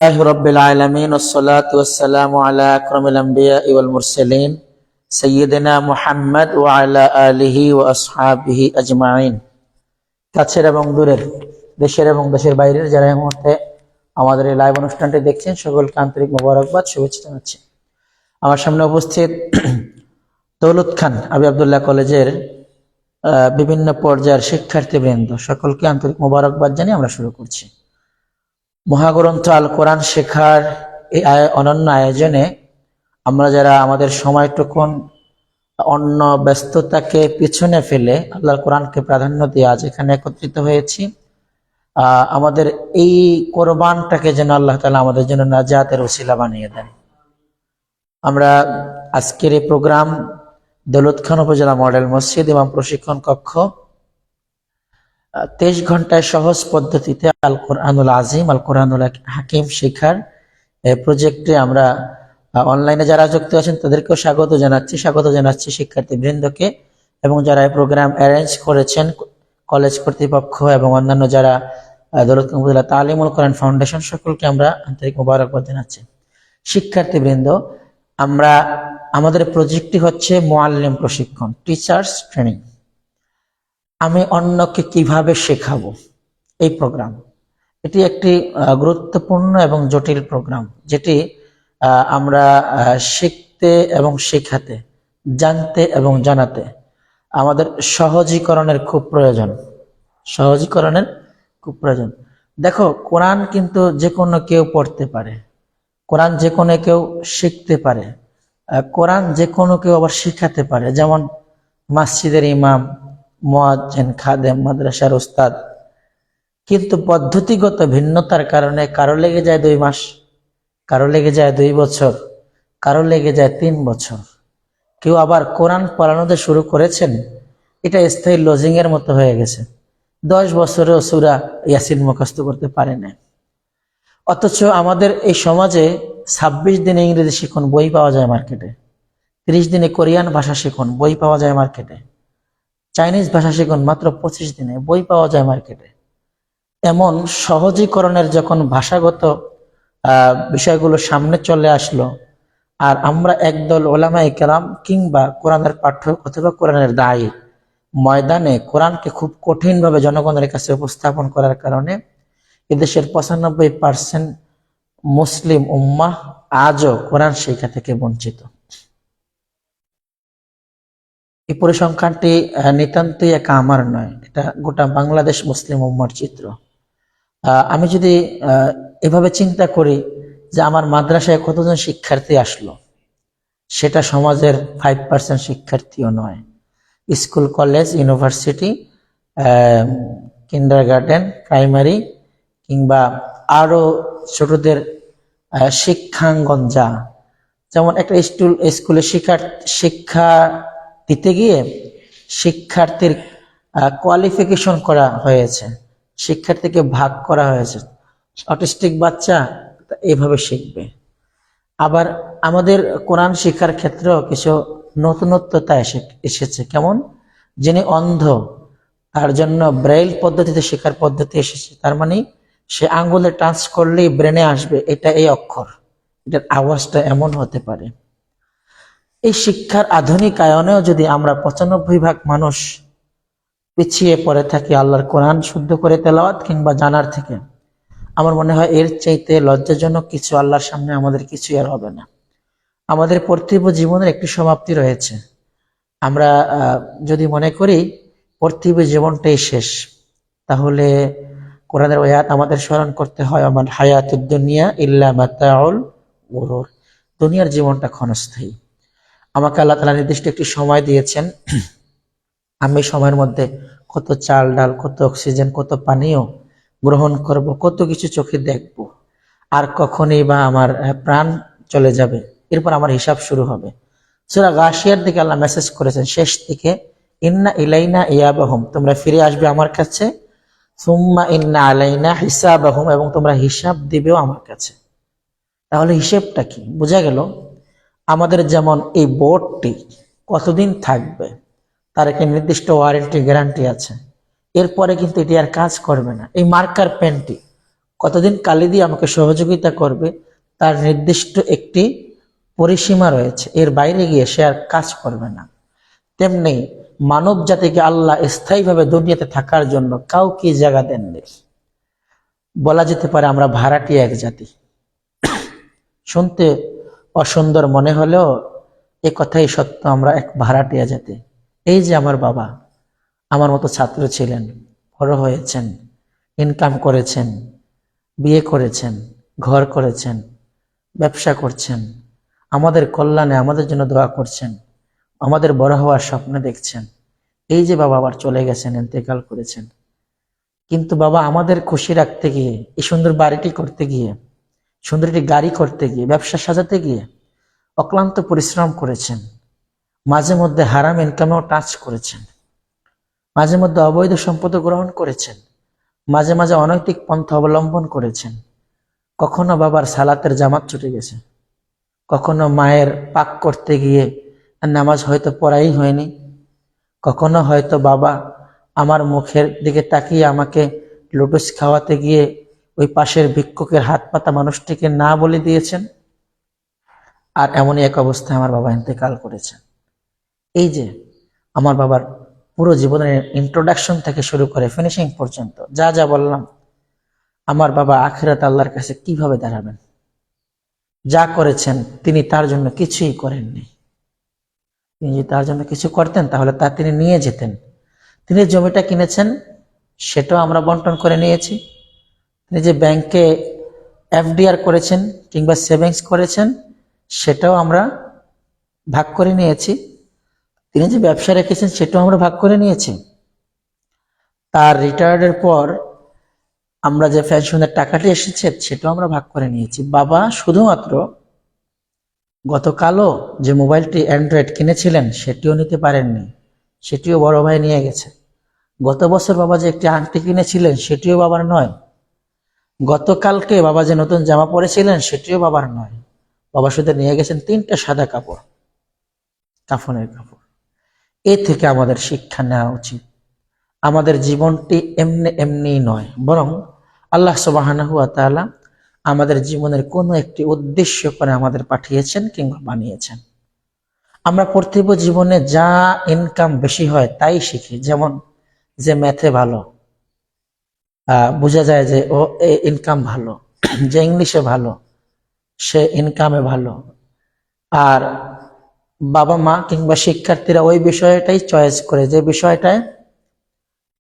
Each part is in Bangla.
الله رب العالمين والصلاة والسلام على أكرم الأنبياء والمرسلين سيدنا محمد وعلى آله وأصحابه أجمعين। কাছের এবং দূরের, দেশের এবং দেশের বাইরের যারা এই মুহূর্তে আমাদের এই লাইভ অনুষ্ঠানটি দেখছেন সকলকে আন্তরিক মোবারকবাদ, শুভেচ্ছা জানাচ্ছি। আমার সামনে উপস্থিত দৌলত খান আবি আব্দুল্লাহ কলেজের বিভিন্ন পর্যায়ের শিক্ষার্থীবৃন্দ, সকলকে আন্তরিক মোবারকবাদ জানিয়ে আমরা শুরু করছি। মহাগ্রন্থ আল কোরআন শেখার এই অনন্য আয়োজনে আমরা যারা আমাদের সময়টুকুন অন্য ব্যস্ততাকে পিছনে ফেলে আল্লাহর কোরআনকে প্রাধান্য দিয়ে আজ এখানে একত্রিত হয়েছি, আমাদের এই কোরবানটাকে যেন আল্লাহ তাআলা আমাদের জন্য নাজাতের ওসিলা বানিয়ে দেন। আমরা আজকের এই প্রোগ্রাম দৌলত খান উপজেলা মডেল মসজিদ ইমাম প্রশিক্ষণ কক্ষ 23 ঘন্টায় সহজ পদ্ধতিতে আল কোরআনুল আজিম আল কোরআনুল হাকিম শেখার প্রজেক্টে আমরা অনলাইনে যারা যুক্ত আছেন তাদেরকেও স্বাগত জানাচ্ছি শিক্ষার্থী বৃন্দকে, এবং যারা এই প্রোগ্রাম অ্যারেঞ্জ করেছেন কলেজ কর্তৃপক্ষ এবং অন্যান্য যারা দৌলত খান উপজেলা তালিমুল কোরআন ফাউন্ডেশন, সকলকে আমরা আন্তরিক মোবারকবাদ জানাচ্ছি। শিক্ষার্থী বৃন্দ, আমাদের প্রজেক্টটি হচ্ছে মুআল্লিম প্রশিক্ষণ, টিচার্স ট্রেনিং। আমি অন্যকে কিভাবে শেখাবো, এই প্রোগ্রাম এটি একটি গুরুত্বপূর্ণ এবং জটিল প্রোগ্রাম, যেটি আমরা শিখতে এবং শেখাতে, জানতে এবং জানাতে আমাদের সহজীকরণের খুব প্রয়োজন। দেখো, কোরআন কিন্তু যে কোনো কেউ পড়তে পারে, কোরআন যে কোনো কেউ শিখতে পারে, কোরআন যে কোনো কেউ আবার শিখাতে পারে। যেমন মসজিদের ইমাম, মুয়াজ্জিন, খাদেম, মাদ্রাসার উস্তাদ। কিন্তু পদ্ধতিগত ভিন্নতার কারণে কারো লেগে যায় 2 মাস, কারো লেগে যায় 2 বছর, কারো লেগে যায় 3 বছর। কেউ আবার কোরআন পড়ানোতে শুরু করেছেন, এটা স্থায়ী লজিং এর মতো হয়ে গেছে। 10 বছরেও সূরা ইয়াসিন মুখস্থ করতে পারে না। অথচ আমাদের এই সমাজে 26 দিনে ইংরেজি শিখুন বই পাওয়া যায় মার্কেটে, 30 দিনে কোরিয়ান ভাষা শিখুন বই পাওয়া যায় মার্কেটে, চাইনিজ ভাষা শিখুন মাত্র 25 দিনে বই পাওয়া যায় মার্কেটে। এমন সহজীকরণের যখন ভাষাগত বিষয়গুলো সামনে চলে আসলো, আর আমরা একদল ওলামায়ে কেরাম কিংবা কোরআনের পাঠক অথবা কোরআনের দায়ী ময়দানে কোরআনকে খুব কঠিনভাবে জনগণের কাছে উপস্থাপন করার কারণে এদেশের 95% মুসলিম উম্মাহ আজও কোরআন শিক্ষা থেকে বঞ্চিত। এই পরিসংখ্যানটি নিতান্তই একা আমার নয়, এটা গোটা বাংলাদেশ মুসলিম উম্মার চিত্র। আমি যদি এভাবে চিন্তা করি যে আমার মাদ্রাসায় কতজন শিক্ষার্থী আসলো, সেটা সমাজের 5% শিক্ষার্থীও নয়। School, college, university, kindergarten, primary কিংবা আরো ছোটদের শিক্ষাঙ্গন, যেমন একটা স্কুলে শিক্ষা দিতে গিয়ে শিক্ষার্থীর কোয়ালিফিকেশন করা হয়েছে, শিক্ষার্থীকে ভাগ করা হয়েছে। অটিস্টিক বাচ্চা এভাবে শিখবে। আবার আমাদের কোরআন শিক্ষার ক্ষেত্রেও কিছু নতুনত্বতা এসেছে। কেমন? যিনি অন্ধ, তার জন্য ব্রেইল পদ্ধতিতে শেখার পদ্ধতি এসেছে। তার মানে সে আঙ্গুলে টাচ করলেই ব্রেনে আসবে এটা এই অক্ষর, এটার আওয়াজটা এমন হতে পারে। এই শিক্ষার আধুনিকায়নেও যদি আমরা 95% মানুষ পিছিয়ে পড়ে থাকি আল্লাহর কোরআন শুদ্ধ করে তেলাওয়াত কিংবা জানার থেকে, আমার মনে হয় এর চাইতে লজ্জাজনক কিছু আল্লাহর সামনে আমাদের কিছুই আর হবে না। আমাদের পার্থিব জীবনের একটি সমাপ্তি রয়েছে। আমরা যদি মনে করি পার্থিব জীবনটাই শেষ, তাহলে কোরআনের আয়াত আমাদের স্মরণ করতে হয়, আমার হায়াতুদ দুনিয়া ইল্লা মাতাউল গুরুর। দুনিয়ার জীবনটা ক্ষণস্থায়ী। আমাকে আল্লাহ তাআলা নির্দিষ্ট একটি সময় দিয়েছেন, আমি সময়ের মধ্যে কত চাল ডাল, কত অক্সিজেন, কত পানীয় গ্রহণ করব, কত কিছু চোখে দেখব, আর কখনই বা আমার প্রাণ চলে যাবে, এরপর আমার হিসাব শুরু হবে। সূরা গাশিয়ার দিকে আল্লাহ মেসেজ করেছেন শেষ দিকে, ইন্না ইলাইনা ইয়াবাহুম, তোমরা ফিরে আসবে আমার কাছে, সুম্মা ইন্না আলাইনা হিসাবাহুম, এবং তোমরা হিসাব দিবেও আমার কাছে। তাহলে হিসেবটা কি? বোঝা গেল আমাদের যেমন এই বোর্ডটি কতদিন থাকবে তার একটি নির্দিষ্ট ওয়ারেন্টি গ্যারান্টি আছে, এরপরে কিন্তু এটি আর কাজ করবে না। এই মার্কার পেনটি কতদিন কালি দিয়ে আমাকে সহযোগিতা করবে, তার নির্দিষ্ট একটি পরিসীমা রয়েছে, এর বাইরে গিয়ে সে আর কাজ করবে না। তেমনি মানব জাতিকে আল্লাহ স্থায়ীভাবে দুনিয়াতে থাকার জন্য কাউকে জায়গা দেননি। বলা যেতে পারে আমরা ভাড়াটিয়া এক জাতি। শুনতে অসুন্দর মনে হলেও এ কথাই সত্য, আমরা এক ভাড়াটিয়া জাতি। এই যে আমার বাবা আমার মতো ছাত্র ছিলেন, বড় হয়েছেন, ইনকাম করেছেন, বিয়ে করেছেন, ঘর করেছেন, ব্যবসা করছেন, আমাদের কল্যাণে আমাদের জন্য দোয়া করছেন, আমাদের বড় হওয়ার স্বপ্ন দেখছেন। এই যে বাবা আবার চলে গেছেন, ইন্তেকাল করেছেন, কিন্তু বাবা আমাদের খুশি রাখতে গিয়ে, এই সুন্দর বাড়িটি করতে গিয়ে, সুন্দর একটি গাড়ি করতে গিয়ে, ব্যবসা সাজাতে গিয়ে অক্লান্ত পরিশ্রম করেছেন। মাঝে মধ্যে হারাম ইনকামেও টাচ করেছেন, মাঝে মধ্যে অবৈধ সম্পদ গ্রহণ করেছেন, মাঝে মাঝে অনৈতিক পন্থা অবলম্বন করেছেন। কখনো বাবার সালাতের জামাত ছুটে গেছে, কখনো মায়ের পাক করতে গিয়ে নামাজ হয়তো পড়াই হয়নি, কখনো হয়তো বাবা আমার মুখের দিকে তাকিয়ে আমাকে লুটুস খাওয়াতে গিয়ে ওই পাশের ভিক্ষুকের হাত পাতা মানুষটিকে না বলে দিয়েছেন। আর এমনই এক অবস্থায় আমার বাবা ইন্তেকাল করেছেন। এই যে আমার বাবার পুরো জীবনের ইন্ট্রোডাকশন থেকে শুরু করে ফিনিশিং পর্যন্ত যা যা বললাম, আমার বাবা আখিরাত আল্লাহর কাছে কিভাবে দাঁড়াবেন? যা করেছেন তিনি তার জন্য কিছুই করেননি। তিনি যদি তার জন্য কিছু করতেন তাহলে তা তিনি নিয়ে যেতেন। তিনি জমিটা কিনেছেন, সেটাও আমরা বন্টন করে নিয়েছি। তিনি যে ব্যাংকে এফডিআর করেছেন কিংবা সেভিংস করেছেন, সেটাও আমরা ভাগ করে নিয়েছি। তিনি যে ব্যবসা রেখেছেন, সেটাও আমরা ভাগ করে নিয়েছি। তার রিটায়ার্ডের পর আমরা যে পেনশনের টাকাটি এসেছে, সেটাও আমরা ভাগ করে নিয়েছি। বাবা শুধুমাত্র গতকালও যে মোবাইলটি অ্যান্ড্রয়েড কিনেছিলেন, সেটিও নিতে পারেননি, সেটিও বড় ভাই নিয়ে গেছে। গত বছর বাবা যে একটি আংটি কিনেছিলেন, সেটিও বাবার নয়। গতকালকে বাবা যে নতুন জামা পরেছিলেন, সেটিও বাবার নয়। বাবা শুধু নিয়ে গেছেন 3টা সাদা কাপড়, কাফনের কাপড়। এ থেকে আমাদের শিক্ষা নেওয়া উচিত। আমাদের জীবনটি এমনি এমনি নয়, বরং আল্লাহ সুবহানাহু ওয়া তাআলা আমাদের জীবনের কোনো একটি উদ্দেশ্য করে আমাদের পাঠিয়েছেন কিংবা বানিয়েছেন। আমরা পার্থিব জীবনে যা ইনকাম বেশি হয় তাই শিখি। যেমন যে ম্যাথে ভালো, বোঝা যায় যে ও ইনকাম ভালো, যে ইংলিশে ভালো সে ইনকামে ভালো। আর বাবা মা কিংবা শিক্ষার্থীরা ওই বিষয়টাই চয়েস করে, যে বিষয়টায়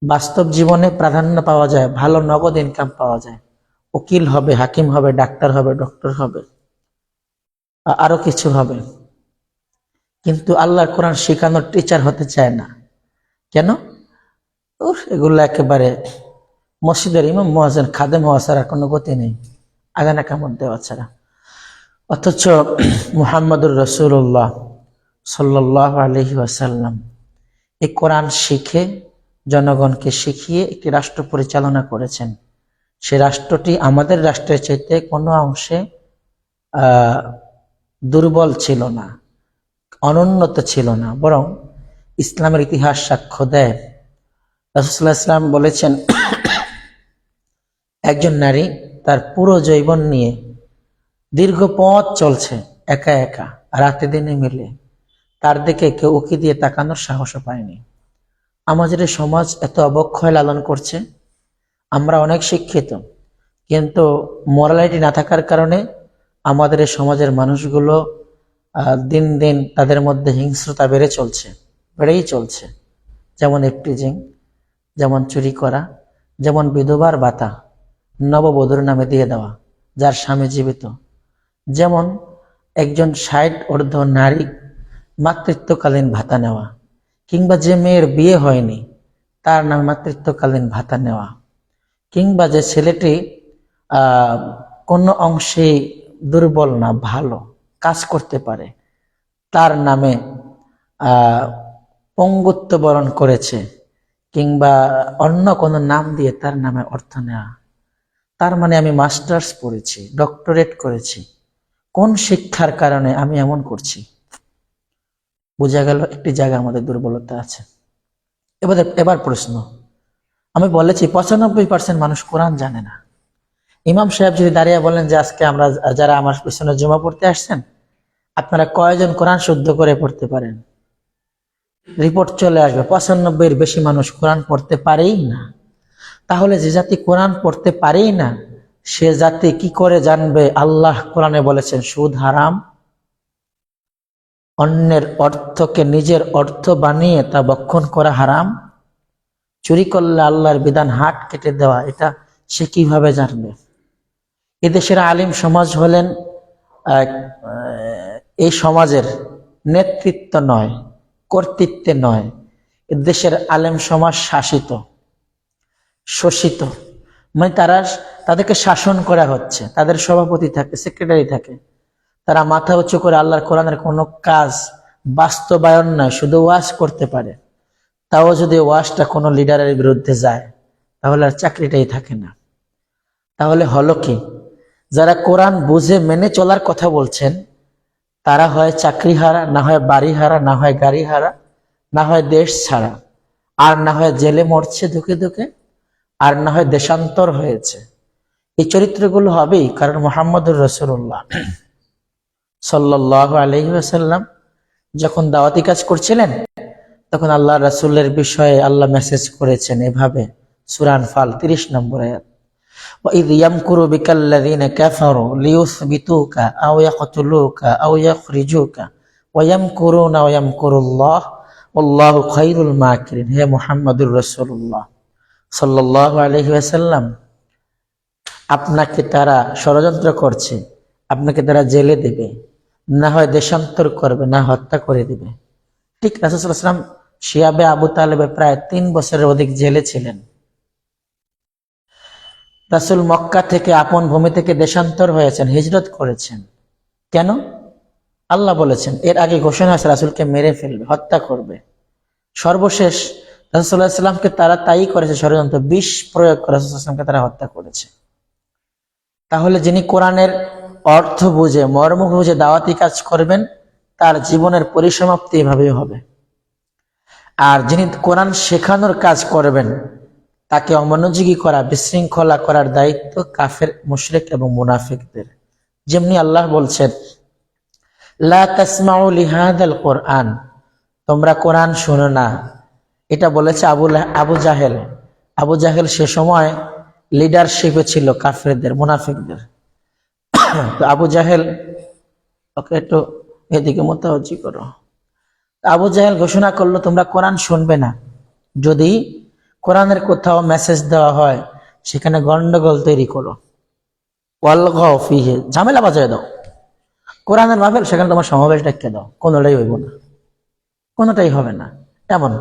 বাস্তব জীবনে প্রাধান্য পাওয়া যায়, ভালো নগদ ইনকাম পাওয়া যায়। উকিল হবে, হাকিম হবে, ডাক্তার হবে, ডক্টর হবে, আরো কিছু হবে। কিন্তু আল্লাহর কোরআন শেখানোর টিচার হতে চায় না। কেন? এগুলো একেবারে মসজিদের ইমাম মুয়াজ্জিন খাদেম হওয়া ছাড়া কোনো গতি নেই, আগানা কামড় দেওয়া ছাড়া। অথচ মুহাম্মদুর রাসূলুল্লাহ সাল্লাল্লাহু আলাইহি ওয়াসাল্লাম এই কোরআন শিখে জনগণকে শিখিয়ে একটি রাষ্ট্র পরিচালনা করেছেন। সে রাষ্ট্রটি আমাদের রাষ্ট্রের চাইতে কোনো অংশে দুর্বল ছিল না, অনুন্নত ছিল না, বরং ইসলামের ইতিহাস সাক্ষ্য দেয়। রাসূলুল্লাহ সাল্লাল্লাহু আলাইহি ওয়াসাল্লাম বলেছেন, একজন নারী তার পুরো যৌবন নিয়ে দীর্ঘ পথ চলছে একা একা, রাতে দিনে মিলে, তার দিকে কেউ উকি দিয়ে তাকানোর সাহসও পায়নি। আমাদের সমাজ এত অবক্ষয় লালন করছে। আমরা অনেক শিক্ষিত, কিন্তু মোরালিটি না থাকার কারণে আমাদের এই সমাজের মানুষগুলো দিন দিন তাদের মধ্যে হিংস্রতা বেড়েই চলছে। যেমন ইফটিজিং, যেমন চুরি করা, যেমন বিধবার ভাতা নববধূর নামে দিয়ে দেওয়া যার স্বামী জীবিত, যেমন একজন 60 ঊর্ধ্ব নারী মাতৃত্বকালীন ভাতা নেওয়া, কিংবা যে মেয়ের বিয়ে হয়নি তার নামে মাতৃত্বকালীন ভাতা নেওয়া, কিংবা যে ছেলেটি কোনো অংশে দুর্বল না, ভালো কাজ করতে পারে, তার নামে পঙ্গুত্ব বরণ করেছে, কিংবা অন্য কোনো নাম দিয়ে তার নামে অর্থ নেওয়া। তার মানে আমি মাস্টার্স পড়েছি, ডক্টরেট করেছি, কোন শিক্ষার কারণে আমি এমন করছি? বোঝা গেল একটি জায়গায় আমাদের দুর্বলতা আছে। এবার প্রশ্ন, আমি বলেছি 95% মানুষ কোরআন জানে না। ইমাম সাহেব যদি দাঁড়িয়ে বলেন যে আজকে আমরা যারা আমার পিছনে জমা পড়তে আসছেন, আপনারা কয়জন কোরআন শুদ্ধ করে পড়তে পারেন? রিপোর্ট চলে আসবে 95-এর বেশি মানুষ কোরআন পড়তে পারেই না। তাহলে যে জাতি কোরআন পড়তে পারেই না, সে জাতি কি করে জানবে আল্লাহ কোরআনে বলেছেন সুদ হারাম, অন্যের অর্থকে নিজের অর্থ বানিয়ে তা ভক্ষণ করা হারাম, চুরি করলে আল্লাহর বিধান হাত কেটে দেওয়া, এটা সে কিভাবে জানবে? এদেশের আলিম সমাজ হলেন এই সমাজের নেতৃত্ব নয়, কর্তৃত্বে নয়। দেশের আলেম সমাজ শাসিত, শোষিত, মানে তাদেরকে শাসন করা হচ্ছে। তাদের সভাপতি থাকে, সেক্রেটারি থাকে, তারা মাথা উঁচু করে আল্লাহর কোরআনের কোনো কাজ বাস্তবায়ন নয়, শুধু ওয়াজ করতে পারে। তাও যদি ওয়াজটা কোনো লিডারের বিরুদ্ধে যায়, তাহলে আর চাকরিটাই থাকে না। তাহলে হলো কি, যারা কোরআন বুঝে মেনে চলার কথা বলছেন, তারা হয় চাকরি হারা, না হয় বাড়ি হারা, না হয় গাড়ি হারা, না হয় দেশ ছাড়া, আর না হয় জেলে মরছে ধুকে ধুকে, আর না হয় দেশান্তর হয়েছে। এই চরিত্রগুলো হবেই, কারণ মুহাম্মদুর রাসূলুল্লাহ সাল্লাল্লাহু আলাইহি ওয়াসাল্লাম যখন দাওয়াতি কাজ করছিলেন, তখন আল্লাহ রাসূলের বিষয়ে আল্লাহ মেসেজ করেছেন এভাবে, সূরা আনফাল 30 নম্বর আয়াত, وَإِذْ يَمْكُرُ بِكَ الَّذِينَ كَفَرُوا لِيُثْبِتُوكَ أَوْ يَقْتُلُوكَ أَوْ يَخْرِجُوكَ وَيَمْكُرُونَ وَيَمْكُرُ اللَّهُ وَاللَّهُ خَيْرُ الْمَاكِرِينَ। হে মুহাম্মদুর রাসূলুল্লাহ সাল্লাল্লাহু আলাইহি ওয়াসাল্লাম, আপনাকে তারা ষড়যন্ত্র করছে, আপনাকে তারা জেলে দেবে, না হয় দেশান্তর করবে, না হত্যা করে দিবে। ঠিক রাসূল সাল্লাল্লাহু আলাইহি ওয়াসাল্লাম শিয়াবে আবু তালেবে প্রায় 3 বছরের অধিক জেলে ছিলেন। রাসূল মক্কা থেকে আপন ভূমি থেকে দেশান্তর হয়েছেন, হিজরত করেছেন। কেন? আল্লাহ বলেছেন, এর আগে ঘোষণা আছে রাসূলকে মেরে ফেলবে, হত্যা করবে। সর্বশেষ রাসূল সাল্লাল্লাহু আলাইহি ওয়াসাল্লামকে তারা তাই করেছে, ষড়যন্ত্র, বিষ প্রয়োগ করে রাসূল সাল্লাল্লাহু আলাইহি ওয়াসাল্লামকে তারা হত্যা করেছে। তাহলে যিনি কোরআনের অর্থ বুঝে, মর্ম বুঝে দাওয়াতি কাজ করবেন, তার জীবনের পরিসমাপ্তি এভাবেই হবে। আর যিনি কোরআন শেখানোর কাজ করবেন, তাকে অমনোযোগী করা, বিশৃঙ্খলা করার দায়িত্ব কাফের, মুশরিক এবং মুনাফিকদের। যেমনি আল্লাহ বলছেন, লা তাসমাউ লিহাদাল কোরআন, তোমরা কোরআন শোনো না। এটা বলেছে আবু জাহেল। আবু জাহেল সে সময় লিডারশিপে ছিল কাফেরদের, মুনাফিকদের। তো আবু জাহেল, ওকে একটু এদিকে মোতাবজ্জি করো। আবু জাহেল ঘোষণা করলো, তোমরা কোরআন শুনবে না। যদি কোরআনের কোথাও মেসেজ দেওয়া হয়, সেখানে গন্ডগোল তৈরি করো, ওয়ালগাও ফিহি, ঝামেলা বাজায় দাও। কোরআনের মাহফিল, সেখানে তোমার সমাবেশ ডেকে দাও, কোনোটাই হইব না, কোনোটাই হবে না। এমন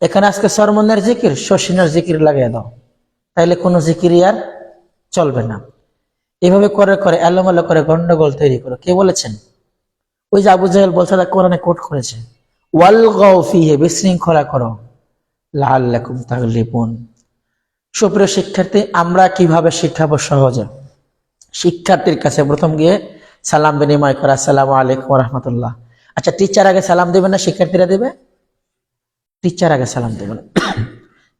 এখানে আজকে সরমনের জিকির, শশিনের জিকির লাগিয়ে দাও, তাইলে কোনো জিকিরই আর চলবে না। এভাবে করে করে এলোমেলো করে গন্ডগোল তৈরি করো। কে বলেছেন? ওই যে আবু জাহেল বলছে, তা কোরআনে কোট করেছে, ওয়ালগাও ফিহি, বিশৃঙ্খলা করো, লাআল্লাকুম তাগলিবুন। সুপ্রিয় শিক্ষার্থী, আমরা কিভাবে শিখাবো সহজে? শিক্ষার্থীর কাছে প্রথম গিয়ে সালাম বিনিময় করা, আসসালামু আলাইকুম ওয়া রাহমাতুল্লাহ। আচ্ছা, টিচার আগে সালাম দেবে না শিক্ষার্থীরা দেবে? টিচার আগে সালাম দেবে না।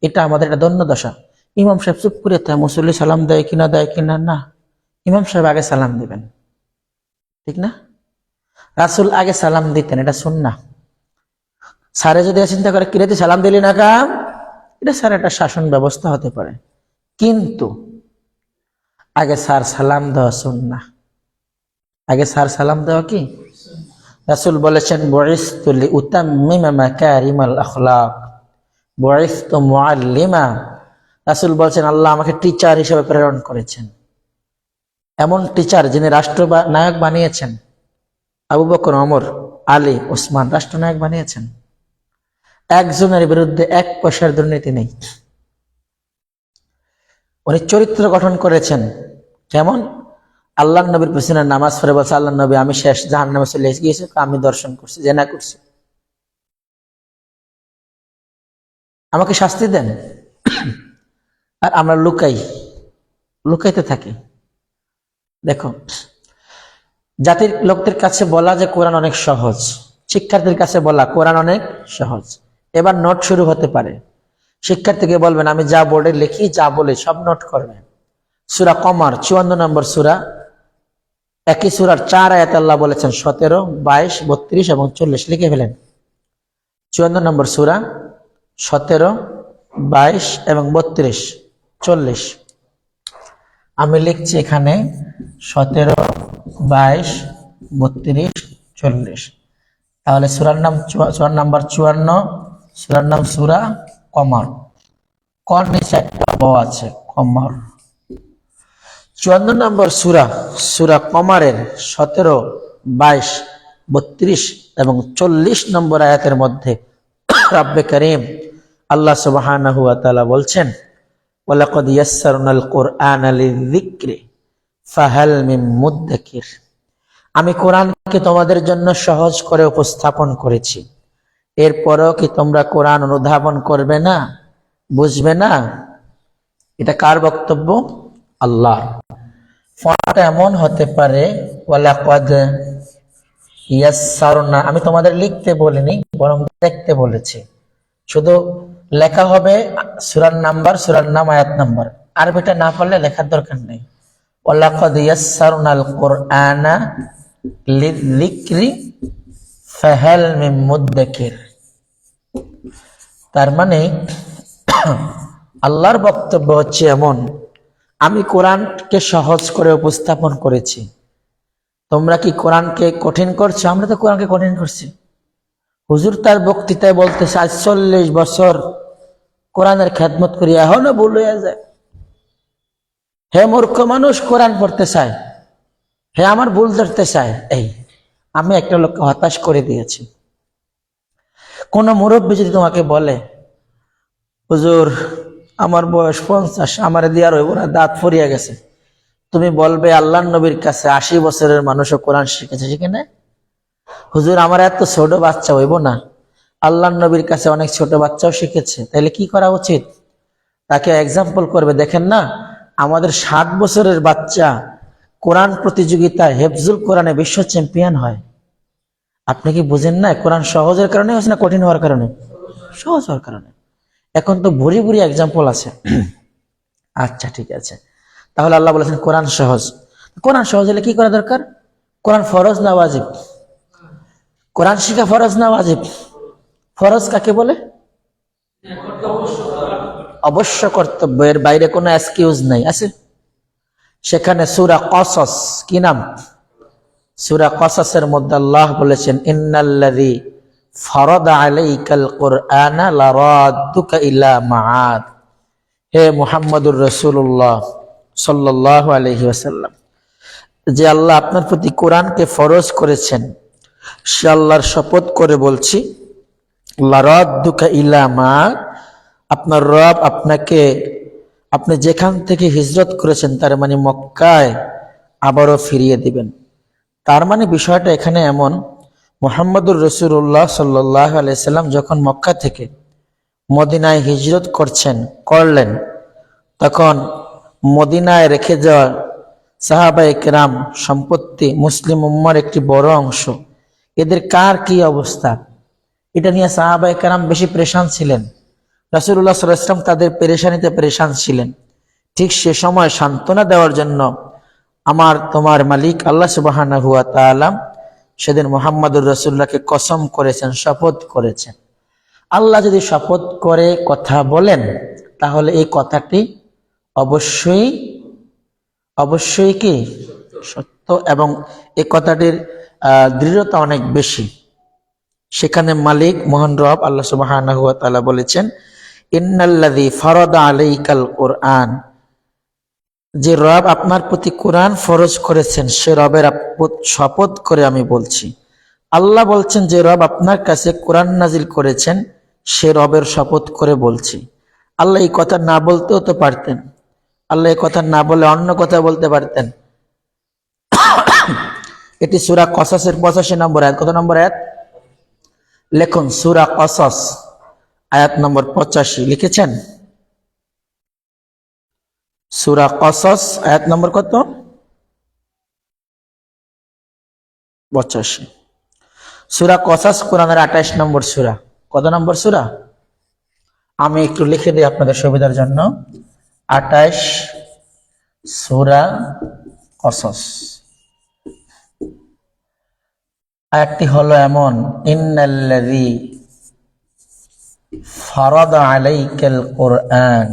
এটা আমাদের একটা দন্য দশা। ইমাম সাহেব চুপ করে থাকে, মুসল্লি সালাম দেয় কিনা দেয় কিনা, না, ইমাম সাহেব আগে সালাম দিবেন, ঠিক না? রাসূল আগে সালাম দিতেন, এটা সুন্নাহ। স্যারে যদি চিন্তা করে, কিরে তুই সালাম দিলি না কাম, এটা স্যার একটা শাসন ব্যবস্থা হতে পারে, কিন্তু আগে স্যার সালাম দেওয়া সুন্নাহ। আগে স্যার সালাম দেওয়া কি? রাসূল বলেছেন, বুইসতু লিউতাম্মিমা মাকারিমাল আখলাক, বুইসতু মুআল্লিমা। রাসূল বলেছেন, আল্লাহ আমাকে টিচার হিসেবে প্রেরণ করেছেন। এমন টিচার যিনি রাষ্ট্রনায়ক বানিয়েছেন, আবু বকর, ওমর, আলী, ওসমান রাষ্ট্রনায়ক বানিয়েছেন। একজনের বিরুদ্ধে 1 পয়সার দুর্নীতি নেই। উনি চরিত্র গঠন করেছেন। যেমন আল্লাহ নবীর পিছনে নামাজ পড়ে বলছে, আল্লাহ নবী আমি শেষ, জাহান্নামে চলে গিয়েছে, আমি দর্শন করছি, জেনা করছি, আমাকে শাস্তি দেন। আর আমরা লুকাইতে থাকি। দেখো, জাতির লোকদের কাছে বলা যে কোরআন অনেক সহজ, শিক্ষার্থীর কাছে বলা কোরআন অনেক সহজ। এবার নোট শুরু হতে পারে। শিক্ষার্থীকে বলবেন, আমি যা বোর্ডে লিখি, যা বলি সব নোট করবেন। সূরা কমার 54 নম্বর সূরা, একই সূরার 4 আয়াতে আল্লাহ বলেছেন 17, 22, 32 এবং 40। লিখে ফেলেন। 54 নম্বর সূরা, 17, 22 এবং 32, 40। আমি লিখছি এখানে 17, 22, 32, 40। তাহলে সূরার নাম সূরা নাম্বার 54, সূরার নাম সূরা কমার। কর নিচে একটা ব আছে, কমার। 54 নম্বর সূরা, সূরা কমারের 17, 22, 32 এবং 40 নম্বর আয়াতের মধ্যে রব্বে কারীম আল্লাহ সুবহানাহু ওয়া তাআলা বলছেন, ওয়ালাকাদ ইয়াসসারনাল কুরআনা লিযিকরি ফাহাল মিন মুদ্দাকির। আমি কোরআনকে তোমাদের জন্য সহজ করে উপস্থাপন করেছি, এরপরেও কি তোমরা কোরআন অনুধাবন করবে না, বুঝবে না? এটা কার বক্তব্য? আল্লাহ। ফন্টটা এমন হতে পারে ওয়ালাকাদ ইয়াসসারনা, আমি তোমাদের লিখতে বলিনি, বরং দেখতে বলেছি। শুধু লেখা হবে সূরার নাম্বার, সূরার নাম, আয়াত নাম্বার। আরবিটা না পারলে লেখার দরকার নেই। ওয়ালাকাদ ইয়াসসারনাল কুরআনা লিযিকরি ফাহাল মিন মুদ্দাকির। তার মানে আল্লাহর বক্তব্য হচ্ছে এমন, আমি কোরআনকে সহজ করে উপস্থাপন করেছি, তোমরা কি কোরআনকে কঠিন করছো? আমরা তো কোরআনকে কঠিন করছি। হুজুর তার বক্তৃতায় বলতেছে 40 বছর কোরআনের খেদমত করি, এখনো ভুল হয়ে যায়। হে মূর্খ মানুষ, কোরআন পড়তে চায়, হে আমার ভুল ধরতে চায়। এই আমি একটা লোককে হতাশ করে দিয়েছি। কোন মুরব্বী যদি তোমাকে বলে, হুজুর আমার বয়স 50, আমার দিয়ে আর হইব না, দাঁত ফরিয়া গেছে, তুমি বলবে আল্লাহর নবীর কাছে 80 বছরের মানুষও কোরআন শিখেছে, শিখে না? হুজুর আমার এত ছোট বাচ্চা হইব না, আল্লাহর নবীর কাছে অনেক ছোট বাচ্চাও শিখেছে। তাহলে কি করা উচিত? তাকে এক্সাম্পল করবে, দেখেন না আমাদের 7 বছরের বাচ্চা কোরআন প্রতিযোগিতায় হেফজুল কোরআনে বিশ্ব চ্যাম্পিয়ন হয়। আপনি কি বুঝেন না? কোরআন সহজের কারণে হচ্ছে না কঠিন হওয়ার কারণে? সহজ হওয়ার কারণে। এখন তো ভুরি ভুরি এক্সাম্পল আছে। আচ্ছা ঠিক আছে, তাহলে আল্লাহ বলেছেন কোরআন সহজ। কোরআন সহজ হলে কি করা দরকার? কোরআন ফরজ না ওয়াজিব? কোরআন শিখা ফরজ না ওয়াজিব? ফরজ কাকে বলে? অবশ্য কর্তব্য, এর বাইরে কোনো এক্সকিউজ নাই। আছে সেখানে সূরা কসস, কি নাম? সূরা কসসের মধ্যে আল্লাহ বলেছেন, ইন্নাল্লাযী ফারাদা আলাইকাল কুরআনা লারাদ্দুকা ইলা মাআদ। হে মুহাম্মদুর রাসূলুল্লাহ সাল্লাল্লাহু আলাইহি ওয়াসাল্লাম, যে আল্লাহ আপনার প্রতি কোরআনকে ফরজ করেছেন, সে আল্লাহর শপথ করে বলছি, লারাদ্দুকা ইলা মাআদ, আপনার রব আপনাকে, আপনি যেখান থেকে হিজরত করেছেন তার মানে মক্কায়, আবারও ফিরিয়ে দিবেন। তার মানে বিষয়টা এখানে এমন, মুহাম্মদুর রাসূলুল্লাহ সাল্লাল্লাহু আলাইহি সাল্লাম যখন মক্কা থেকে মদিনায় হিজরত করলেন, তখন মদিনায় রেখে যাওয়া সাহাবায়ে কেরাম সম্পত্তি, মুসলিম উম্মার একটি বড় অংশ, এদের কার কি অবস্থা, এটা নিয়ে সাহাবায়ে কেরাম বেশি পেরেশান ছিলেন। রাসূলুল্লাহ সাল্লাল্লাহু আলাইহি ওয়াসাল্লাম তাদের পেরেশানিতে পেরেশান ছিলেন। ঠিক সে সময় সান্ত্বনা দেওয়ার জন্য আমার তোমার মালিক আল্লাহ সুবহানাহু ওয়া তাআলা সেদিন মুহাম্মদুর রাসূলুল্লাহকে কসম করেছেন, শপথ করেছেন। আল্লাহ যদি শপথ করে কথা বলেন, তাহলে এই কথাটি অবশ্যই অবশ্যই কি সত্য, এবং এই কথাটির দৃঢ়তা অনেক বেশি। সেখানে মালিক মহান রব আল্লাহ সুবহানাহু ওয়া তাআলা বলেছেন, ইন্নাল্লাযী ফারাদা আলাইকাল কুরআন, যে রব আপনার প্রতি কোরআন ফরজ করেছেন, সে রবের শপথ করে আমি বলছি। আল্লাহ বলছেন যে রব আপনার কাছে কোরআন নাজিল করেছেন, সে রবের শপথ করে বলছি। আল্লাহ এই কথা না বলতেও তো পারতেন, আল্লাহ এই কথা না বলে অন্য কথা বলতে পারতেন। এটি সূরা কসসের 85 নম্বর আয়াত। কত নম্বর আয়াত? লেখুন, সূরা কসস আয়াত নম্বর 85 লিখেছেন? সূরা কসস আয়াত নম্বর কত? 85। সূরা কসস কোরআনের 28 নম্বর সূরা। কত নম্বর সূরা? আমি একটু লিখে দিই আপনাদের সুবিধার জন্য। 28 সূরা কসস। আয়াতটি হলো এমন, ইন্নাল্লাযী ফারাদা আলাইকাল কুরআন,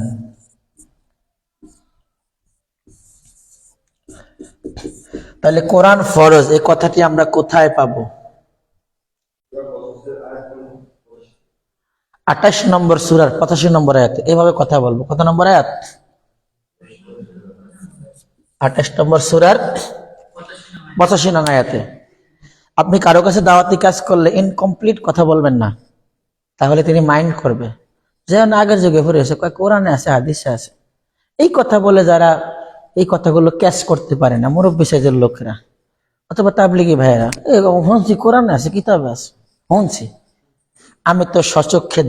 তাহলে কোরআন ফরজ, এই কথাটি আমরা কোথায় পাবো? 28 নম্বর সূরার 85 নম্বর আয়াতে এইভাবে কথা বলবো। কত নম্বর আয়াত? 28 নম্বর সূরার 85 নং আয়াতে। আপনি কারো কাছে দাওয়াতি কাজ করলে ইনকমপ্লিট কথা বলবেন না, তাহলে তিনি মাইন্ড করবে। যেমন আগের যুগে ঘুরে এসে কোরআনে আছে, হাদিসে আছে, এই কথা বলে যারা এই কথাগুলো ক্যাচ করতে পারে না, মুরব্বী সাইজের লোকেরা অথবা তাবলিগি ভাইয়েরা, শুনছি কোরআনে আছে, কিতাবে আছে, শুনছি, আমি তো সচক্ষে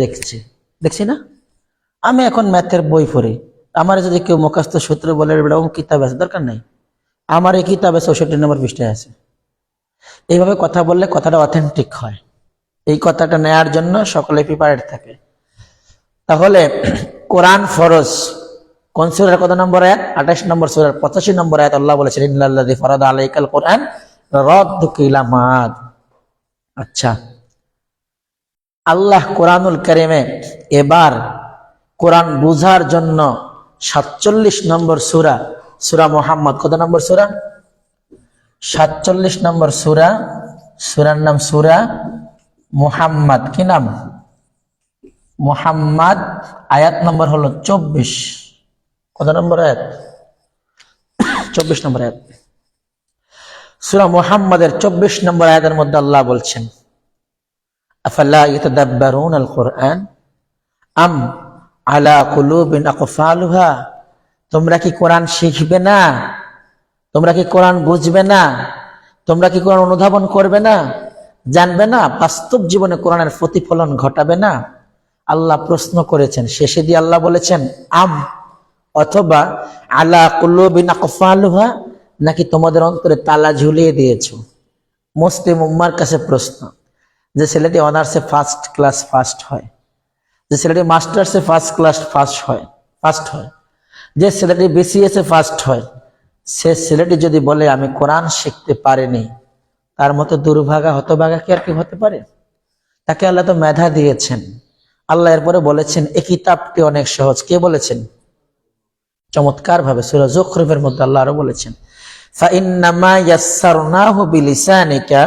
দেখছি না। আমি এখন ম্যাথের বই পড়ি, আমার যদি কেউ মুখস্থ সূত্র বলে কিতাব আছে, দরকার নাই, আমার এই কিতাবে 64 নম্বর পৃষ্ঠায় আছে। এইভাবে কথা বললে কথাটা অথেন্টিক হয়। এই কথাটা নেয়ার জন্য সকলে প্রিপারেড থাকে। তাহলে কোরআন ফরজ কোন সূরার কত নম্বর আয়াত? 28 নম্বর সূরার 85 নম্বর আয়াত আল্লাহ বলেছেন, ইন্নাল্লাযী ফারাদা আলাইকাল কুরআন রাদ্দুকা ইলা মাআদ। আচ্ছা, আল্লাহ কোরআনুল কারীমে এবার কোরআন বুঝার জন্য 47 নম্বর সূরা, সূরা মুহাম্মদ, কত নম্বর সূরা? 47 নম্বর সূরা, সূরার নাম সূরা মুহাম্মদ। কি নাম? মুহাম্মদ। আয়াত নম্বর হলো 24। কত নম্বর আয়াত? 24 নম্বর আয়াত। সূরা মুহাম্মাদের 24 নম্বর আয়াতের মধ্যে আল্লাহ বলছেন, আফালা ইয়াতাদাব্বারুনাল কুরআন আম আলা কুলুবিন আকফালুহা, তোমরা কি কোরআন শিখবে না? তোমরা কি কোরআন বুঝবে না? তোমরা কি কোরআন অনুধাবন করবে না, জানবে না, বাস্তব জীবনে কোরআনের প্রতিফলন ঘটাবে না? আল্লাহ প্রশ্ন করেছেন, শেষে দিয়ে আল্লাহ বলেছেন আম, অথবা আলা কুলুবিন আকফালুহা, নাকি তোমাদের অন্তরে তালা ঝুলিয়ে দিয়েছো? মুসলিম উম্মার কাছে প্রশ্ন। যে ছেলেটি অনার্সে ফার্স্ট ক্লাস ফার্স্ট হয়, যে ছেলেটি মাস্টার্সে ফার্স্ট ক্লাস ফার্স্ট হয়, যে ছেলেটি বিসিএস এ ফার্স্ট হয়, সে ছেলেটি যদি বলে আমি কোরআন শিখতে পারিনি, তার মতো দুর্ভাগা হতভাগা কি আর কি হতে পারে? তাকে আল্লাহ তো মেধা দিয়েছেন। আল্লাহ এরপরে বলেছেন এই কিতাবটি অনেক সহজ। কে বলেছেন? চমৎকার ভাবে সূরা যুখরুফের মধ্যে আল্লাহ আরো বলেছেন, ফাইন্নামা ইয়াসসারনাহু বিলিসানিকা,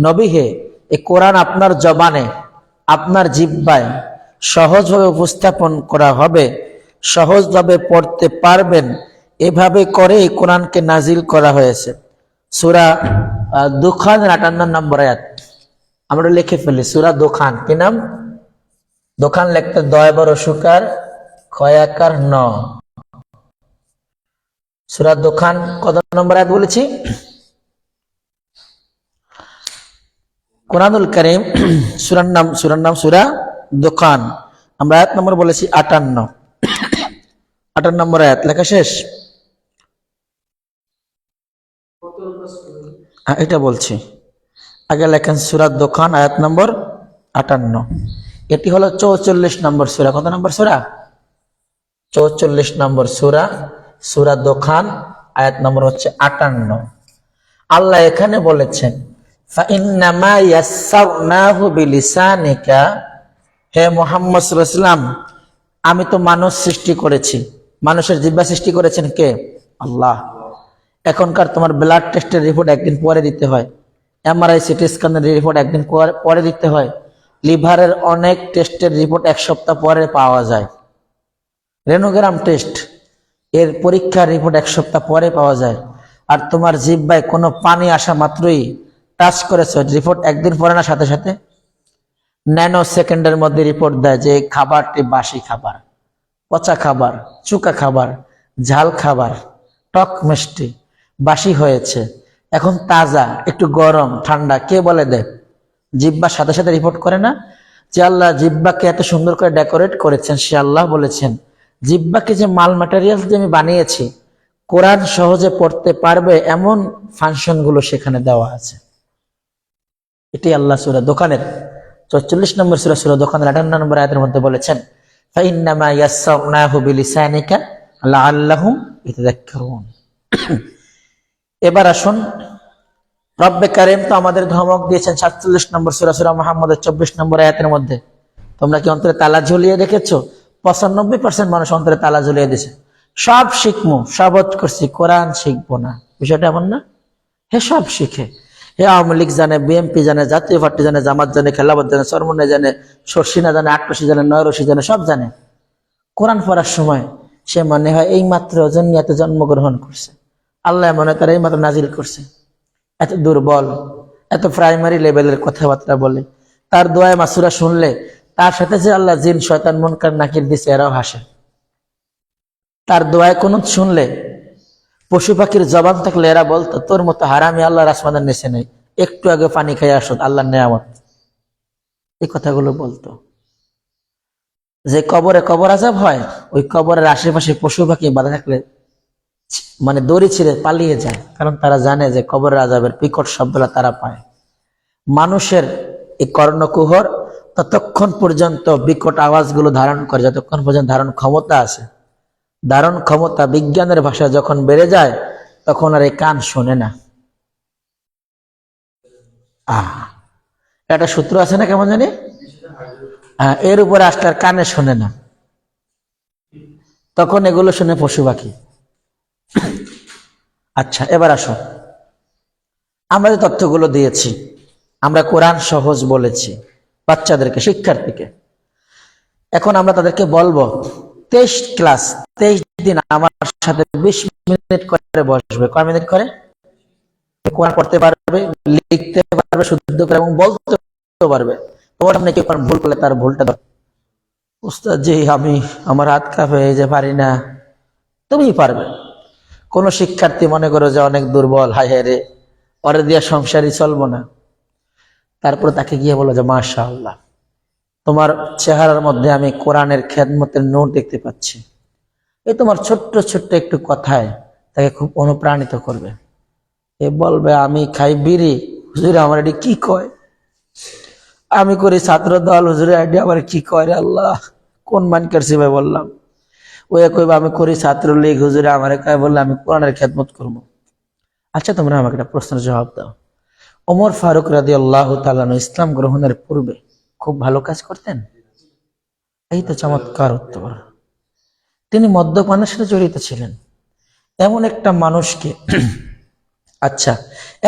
নবী হে, এই কোরআন আপনার জবানে, আপনার জিহ্বায় সহজভাবে উপস্থাপন করা হবে, সহজভাবে পড়তে পারবেন, এভাবে করে এই কোরআনকে নাজিল করা হয়েছে। সূরা দুখানের 58 নম্বর আয়াত আমরা লিখে ফেলি। সূরা দুখান, কি নাম? দোকান লিখতে দয় বড় সুকার, খয়াকার ন। সূরা দোকান কত নম্বর আয়াত বলেছি? কোরআনুল কারীম সূরার নাম সূরা দোকান, আমরা আয়াত নম্বর বলেছি 58। 58 নম্বর আয়াত লেখা শেষ? এটা বলছি, আগে লেখেন সূরা দোকান আয়াত নম্বর 58। এটি হলো 44 নম্বর সূরা। কত নম্বর সূরা? 44 নম্বর সূরা, সূরা দোকান আয়াত নম্বর হচ্ছে 58। আল্লাহ এখানে বলেছেন ফাইন্নামা ইয়াসসারনাহু বিলিসানিকা, হে মুহাম্মদ সাল্লাল্লাহু আলাইহি ওয়াসাল্লাম, আমি তো মানুষ সৃষ্টি করেছি। মানুষের জিহ্বা সৃষ্টি করেছেন কে? আল্লাহ। এখনকার তোমার ব্লাড টেস্টের রিপোর্ট একদিন পরে দিতে হয়, এমআরআই সিটি স্ক্যানের রিপোর্ট একদিন পরে দিতে হয়, লিভারের অনেক টেস্টের রিপোর্ট 1 সপ্তাহ পরে পাওয়া যায়, রেনোগ্রাম টেস্ট এর পরীক্ষার রিপোর্ট 1 সপ্তাহ পরে পাওয়া যায়। আর তোমার জিহ্বায় কোনো পানি আসা মাত্রই টাচ করেছো, রিপোর্ট একদিন পরে না, সাথে সাথে ন্যানো সেকেন্ডের মধ্যে রিপোর্ট দেয় যে খাবারটি বাসি খাবার, পচা খাবার, চুকা খাবার, ঝাল খাবার, টক মিষ্টি, বাসি হয়েছে, এখন তাজা, একটু গরম ঠান্ডা, কে বলে দেয়? জিহ্বার সাথে সাথে রিপোর্ট করে না? যে আল্লাহ জিহ্বাকে এত সুন্দর করে ডেকোরেট করেছেন, সে আল্লাহ বলেছেন জিহ্বাকে যে মাল ম্যাটেরিয়াল দিয়ে আমি বানিয়েছি, কোরআন সহজে পড়তে পারবে এমন ফাংশন গুলো সেখানে দেওয়া আছে। এটি আল্লাহ সূরা দোকানের 44 নম্বর সূরা, সূরা দোকানের 58 নম্বর আয়াতের মধ্যে বলেছেন ফাইন্নামা ইয়াসসারনাহু বিলিসানিকা, লাআল্লাহুম ইয়াতাযাক্কারুন। এবার আসুন, রব্বে কারীম তো আমাদের ধমক দিয়েছেন 47 নম্বর সূরা মুহাম্মদের 24 নম্বর আয়াতের মধ্যে। তোমরা কি অন্তরে তালা ঝুলিয়ে রেখেছো? 95% মানুষ অন্তরে তালা ঝুলিয়ে দিছে। সব শিখমু, সবত করছি, কোরআন শিখবো না। বিষয়টা এমন না? হে সব শিখে, হে আওয়ামী লীগ জানে, বিএনপি জানে, জাতীয় পার্টি জানে, জামাত জানে, খেলাফত জানে, চরমনে জানে, শর্ষিনা জানে, আটরশি জানে, নয়রশি জানে, সব জানে। কোরআন পড়ার সময় সে মনে হয় এই মাত্র দুনিয়াতে জন্মগ্রহণ করছে, আল্লাহ মনে হয় তারা এই মাত্র নাজিল করছে। এত দুর্বল, এত প্রাইমারি লেভেলের কথাবার্তা বলে। তার দোয়ায় মাসুরা শুনলে তার সাথে যে আল্লাহ জিন শয়তান মুনকার নাকির দিছে এরাও হাসে। তার দোয়ায় কোন শুনলে পশু পাখির জবান থাকলে এরা বলতো তোর মতো হারামি আল্লাহর আসমানের নিচে নেই, একটু আগে পানি খাই আসো, আল্লাহর নেয়ামত। এই কথাগুলো বলতো। যে কবরে কবর আযাব হয়, ওই কবরের আশেপাশে পশু পাখি বাঁধা থাকলে মানে দড়ি ছিঁড়ে পালিয়ে যায়, কারণ তারা জানে যে কবরের আযাবের বিকট শব্দটা তারা পায়। মানুষের এই কর্ণকুহর ততক্ষণ পর্যন্ত বিকট আওয়াজগুলো ধারণ করে যতক্ষণ পর্যন্ত ধারণ ক্ষমতা আছে। ধারণ ক্ষমতা বিজ্ঞানের ভাষা যখন বেড়ে যায় তখন আর এই কান শোনে না। একটা সূত্র আছে না কেমন জানি, এর উপরে আসলে আর কানে শোনে না, তখন এগুলো শুনে পশু পাখি। আচ্ছা, এবার আসো, আমরা যে তথ্যগুলো দিয়েছি, আমরা কোরআন সহজ বলেছি বাচ্চাদেরকে, শিক্ষার্থীকে। এখন আমরা তাদেরকে বলবো 23 ক্লাস 23 দিন আমার সাথে 20 মিনিট করে বসবে। কয় মিনিট করে? কোরআন পড়তে পারবে, লিখতে পারবে শুদ্ধ করে এবং বলতে পারবে। তোমার সামনে কেউ ভুল করলে তার ভুলটা ধর, উস্তাদ জি আমি আমার হাত কাঁপে যে পারি না, তুমি পারবে। কোন শিক্ষার্থী মনে করো যে অনেক দুর্বল, হায় হায় রে ওরে দিয়া সংসারই চলবো না, তারপরে তাকে গিয়ে বলো যে মাশাআল্লাহ তোমার চেহারার মধ্যে আমি কোরআনের খেদমতের নূর দেখতে পাচ্ছি। এই তোমার ছোট্ট ছোট্ট একটু কথায় তাকে খুব অনুপ্রাণিত করবে। এ বলবে আমি খাই বিড়ি, হুজুর আমার এটি কি কয়, আমি করি ছাত্র দল, হুজুর এটি আমার কি কয় রে আল্লাহ, কোন মান করছি ভাই বললাম। ওই কইবা আমি করি ছাত্রলীগ, হুজুরে আমার কয় বললে আমি কোরআনের খেদমত করবো। আচ্ছা তোমরা আমাকে একটা প্রশ্নের জবাব দাও। ওমর ফারুক রাদিয়াল্লাহু তাআলা ইসলাম গ্রহণের পূর্বে খুব ভালো কাজ করতেন? এই তো চমৎকার উত্তর। তিনি মদ্যপানের সাথে জড়িত ছিলেন। এমন একটা মানুষকে আচ্ছা,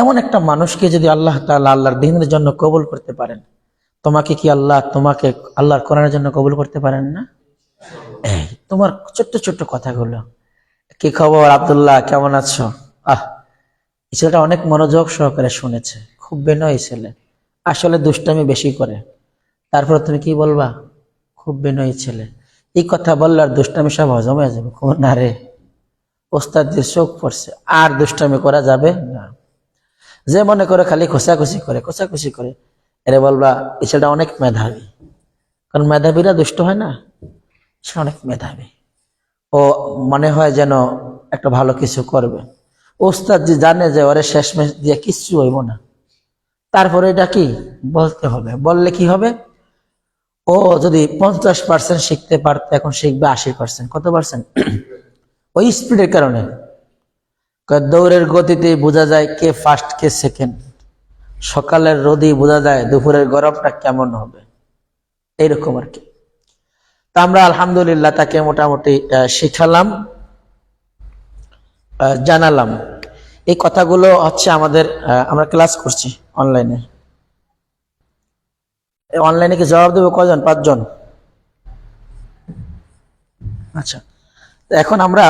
এমন একটা মানুষকে যদি আল্লাহ তাআলা আল্লাহর দ্বীনের জন্য কবুল করতে পারেন, তোমাকে কি আল্লাহ তোমাকে আল্লাহর কোরআনের জন্য কবুল করতে পারেন না? এই তোমার ছোট্ট ছোট্ট কথাগুলো, কি খবর আব্দুল্লাহ, কেমন আছো? এই ছেলেটা অনেক মনোযোগ সহকারে শুনেছে, খুব বিনয়ী ছেলে, আসলে দুষ্টামি বেশি করে। তারপর তুমি কি বলবা? খুব বিনয়ী ছেলে। এই কথা বললে আর দুষ্টামি সব হজম হয়ে যাবে। না রে, ওস্তাদের চোখ পড়ছে, আর দুষ্টামি করা যাবে না। যে মনে করে খালি খোঁচাখুচি করে, এরে বলবা এই ছেলেটা অনেক মেধাবী। কারণ মেধাবীরা দুষ্ট হয় না, সে অনেক মেধাবী, ও মনে হয় যেন একটা ভালো কিছু করবে। ওস্তাদ যে জানে যে ওরে শেষমেশ দিয়ে কিচ্ছু হইব না, তারপরে এটা কি বলতে হবে। বললে কি হবে? ও যদি 50% শিখতে পারতো, এখন শিখবে 80%। কত পার্সেন্ট? ওই স্পিডের কারণে। দৌড়ের গতিতে বোঝা যায় কে ফার্স্ট কে সেকেন্ড, সকালের রোদেই বোঝা যায় দুপুরের গরমটা কেমন হবে, এইরকম আর কি। তা আমরা আলহামদুলিল্লাহ তাকে মোটামুটি শিখালাম, জানালাম। এই কথাগুলো হচ্ছে আমাদের, আমরা ক্লাস করছি অনলাইনে। অনলাইনে কি জবাব দেবো কজন? 5 জন। আচ্ছা, এখন আমরা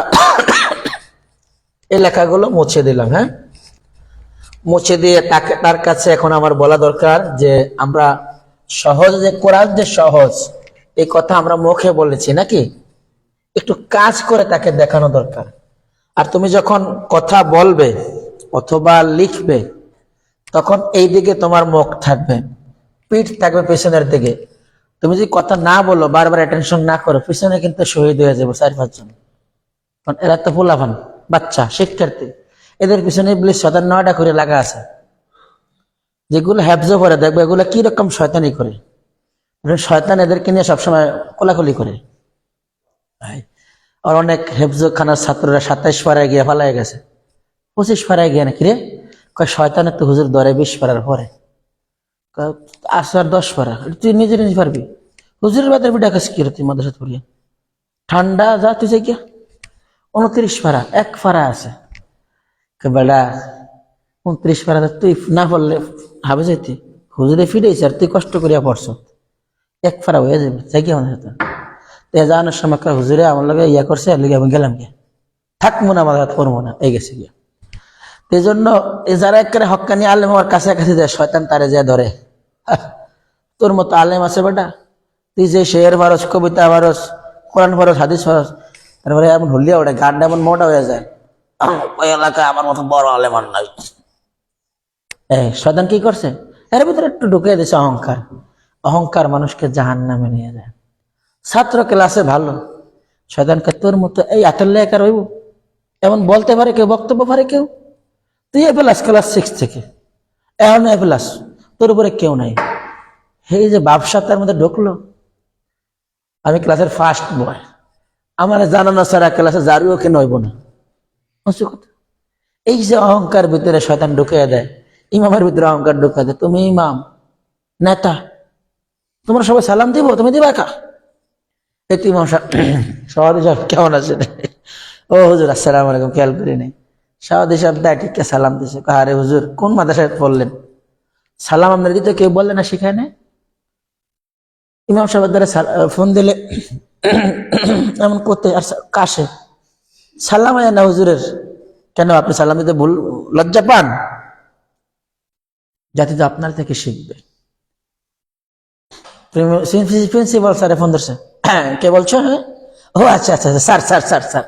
এই লেখাগুলো মুছে দিলাম। হ্যাঁ, মুছে দিয়ে তার কাছে এখন আমার বলা দরকার যে আমরা সহজ, যে কোরআন যে সহজ এই কথা আমরা মুখে বলেছি নাকি, একটু কাজ করে তাকে দেখানো দরকার। আর তুমি যখন কথা বলবে অথবা লিখবে তখন এই দিকে তোমার মুখ থাকবে, পিঠ থাকবে পেছনের দিকে। তুমি যদি কথা না বলো, বারবার অ্যাটেনশন না করো, পিছনে কিন্তু শহীদ হয়ে যাবো 4-5 জন। কারণ এরা তো পোলাপান, বাচ্চা, শিক্ষার্থী, এদের পিছনে ইবলিস শয়তান 9টা করে লাগা আছে, যেগুলো হ্যাফজ করে। দেখবে এগুলো কি রকম শয়তানি করে, শয়তান এদেরকে নিয়ে সবসময় কোলাকুলি করে। আর অনেক হেফজখানার ছাত্ররা 27 পাড়ায় গিয়ে ফালাই গেছে, 25 পাড়ায় গিয়ে নাকি রে, কয় শয়তানের তো হুজুর ধরে 20 পাড়ার পরে, আর 10 পাড়া, তুই নিজে নিজে পারবি, হুজুরের বাদের বিটা কাছে কি রে তুই মাদ্রাসা পড়িয়া, ঠান্ডা যা তুই যাই গিয়া, 29 পাড়া, 1 পাড়া আছে, বেড়া 29 পাড়াতে তুই না পড়লে হবে যাইতি, হুজুরে ফিরেছে আর তুই কষ্ট করিয়া পড়ছ, 1 পাড়া হয়ে যাবে যাই কি আমার সাথে জানার সময় হুজুরে আমার লগে ইয়া করছে, আর লিগে আমি গেলাম গিয়া, থাকবো না, আমার হাত পড়বো না, এই গেছে গিয়া। এই জন্য যারা একেবারে হক্কানি আলেম আমার কাছাকাছি যায়, শয়তান তারে যায় ধরে, তোর মতো আলেম আছে বেটা, তুই যে শের ভারস, কবিতা ভারস, কোরআন ভারস, হাদিস ভারস, তারপরে এমন হলিয়া ওঠে, গানটা এমন মোটা হয়ে যায়, ওই এলাকায় আমার মতো বড় আলেম আর নাই। শয়তান কি করছে, এর ভিতরে একটু ঢুকিয়ে দিয়েছে অহংকার। অহংকার মানুষকে জাহান্নামে নিয়ে যায়। ছাত্র ক্লাসে ভালো, শয়তানকে তোর মতো এই আটাল্লা একা রইব, এমন বলতে পারে কেউ, বক্তব্য পারে কেউ, তুই এ প্লাস ক্লাস 6 থেকে এখন এ প্লাস, তোর উপরে কেউ নাই। এই যে ব্যবসা তার মধ্যে ঢুকলো, আমি ক্লাসের ফার্স্ট বয়, আমার জানানো ছাড়া ক্লাসে জারিও কেন হইব না, এই যে অহংকার ভিতরে শয়তান ঢুকিয়ে দেয়, ইমামের ভিতরে অহংকার ঢুকিয়ে দেয়, তুমি ইমাম নেতা, তোমরা সবাই সালাম দিব, তুমি দিবা একা, এই তুই ইমাম সাহেব কেমন আছে, ও হুজুর আসসালামু আলাইকুম, খেয়াল করি নাই, সাহাদি সাহেব দায়িত্বকে সালাম দিছে, আরে হুজুর কোন মাদ্রাসায় পড়লেন, সালাম আপনার দিতে কেউ বললেন না সেখানে, ইমাম সাহেবের দ্বারা ফোন দিলে এমন করতে, আর কাশে সালাম আয় না হুজুরের, কেন আপনি সালাম দিতে ভুল লজ্জা পান, যাতে তো আপনার থেকে শিখবে। প্রিন্সিপাল স্যারে ফোন ধরছে, কে বলছো, হ্যাঁ ও আচ্ছা আচ্ছা স্যার স্যার স্যার স্যার,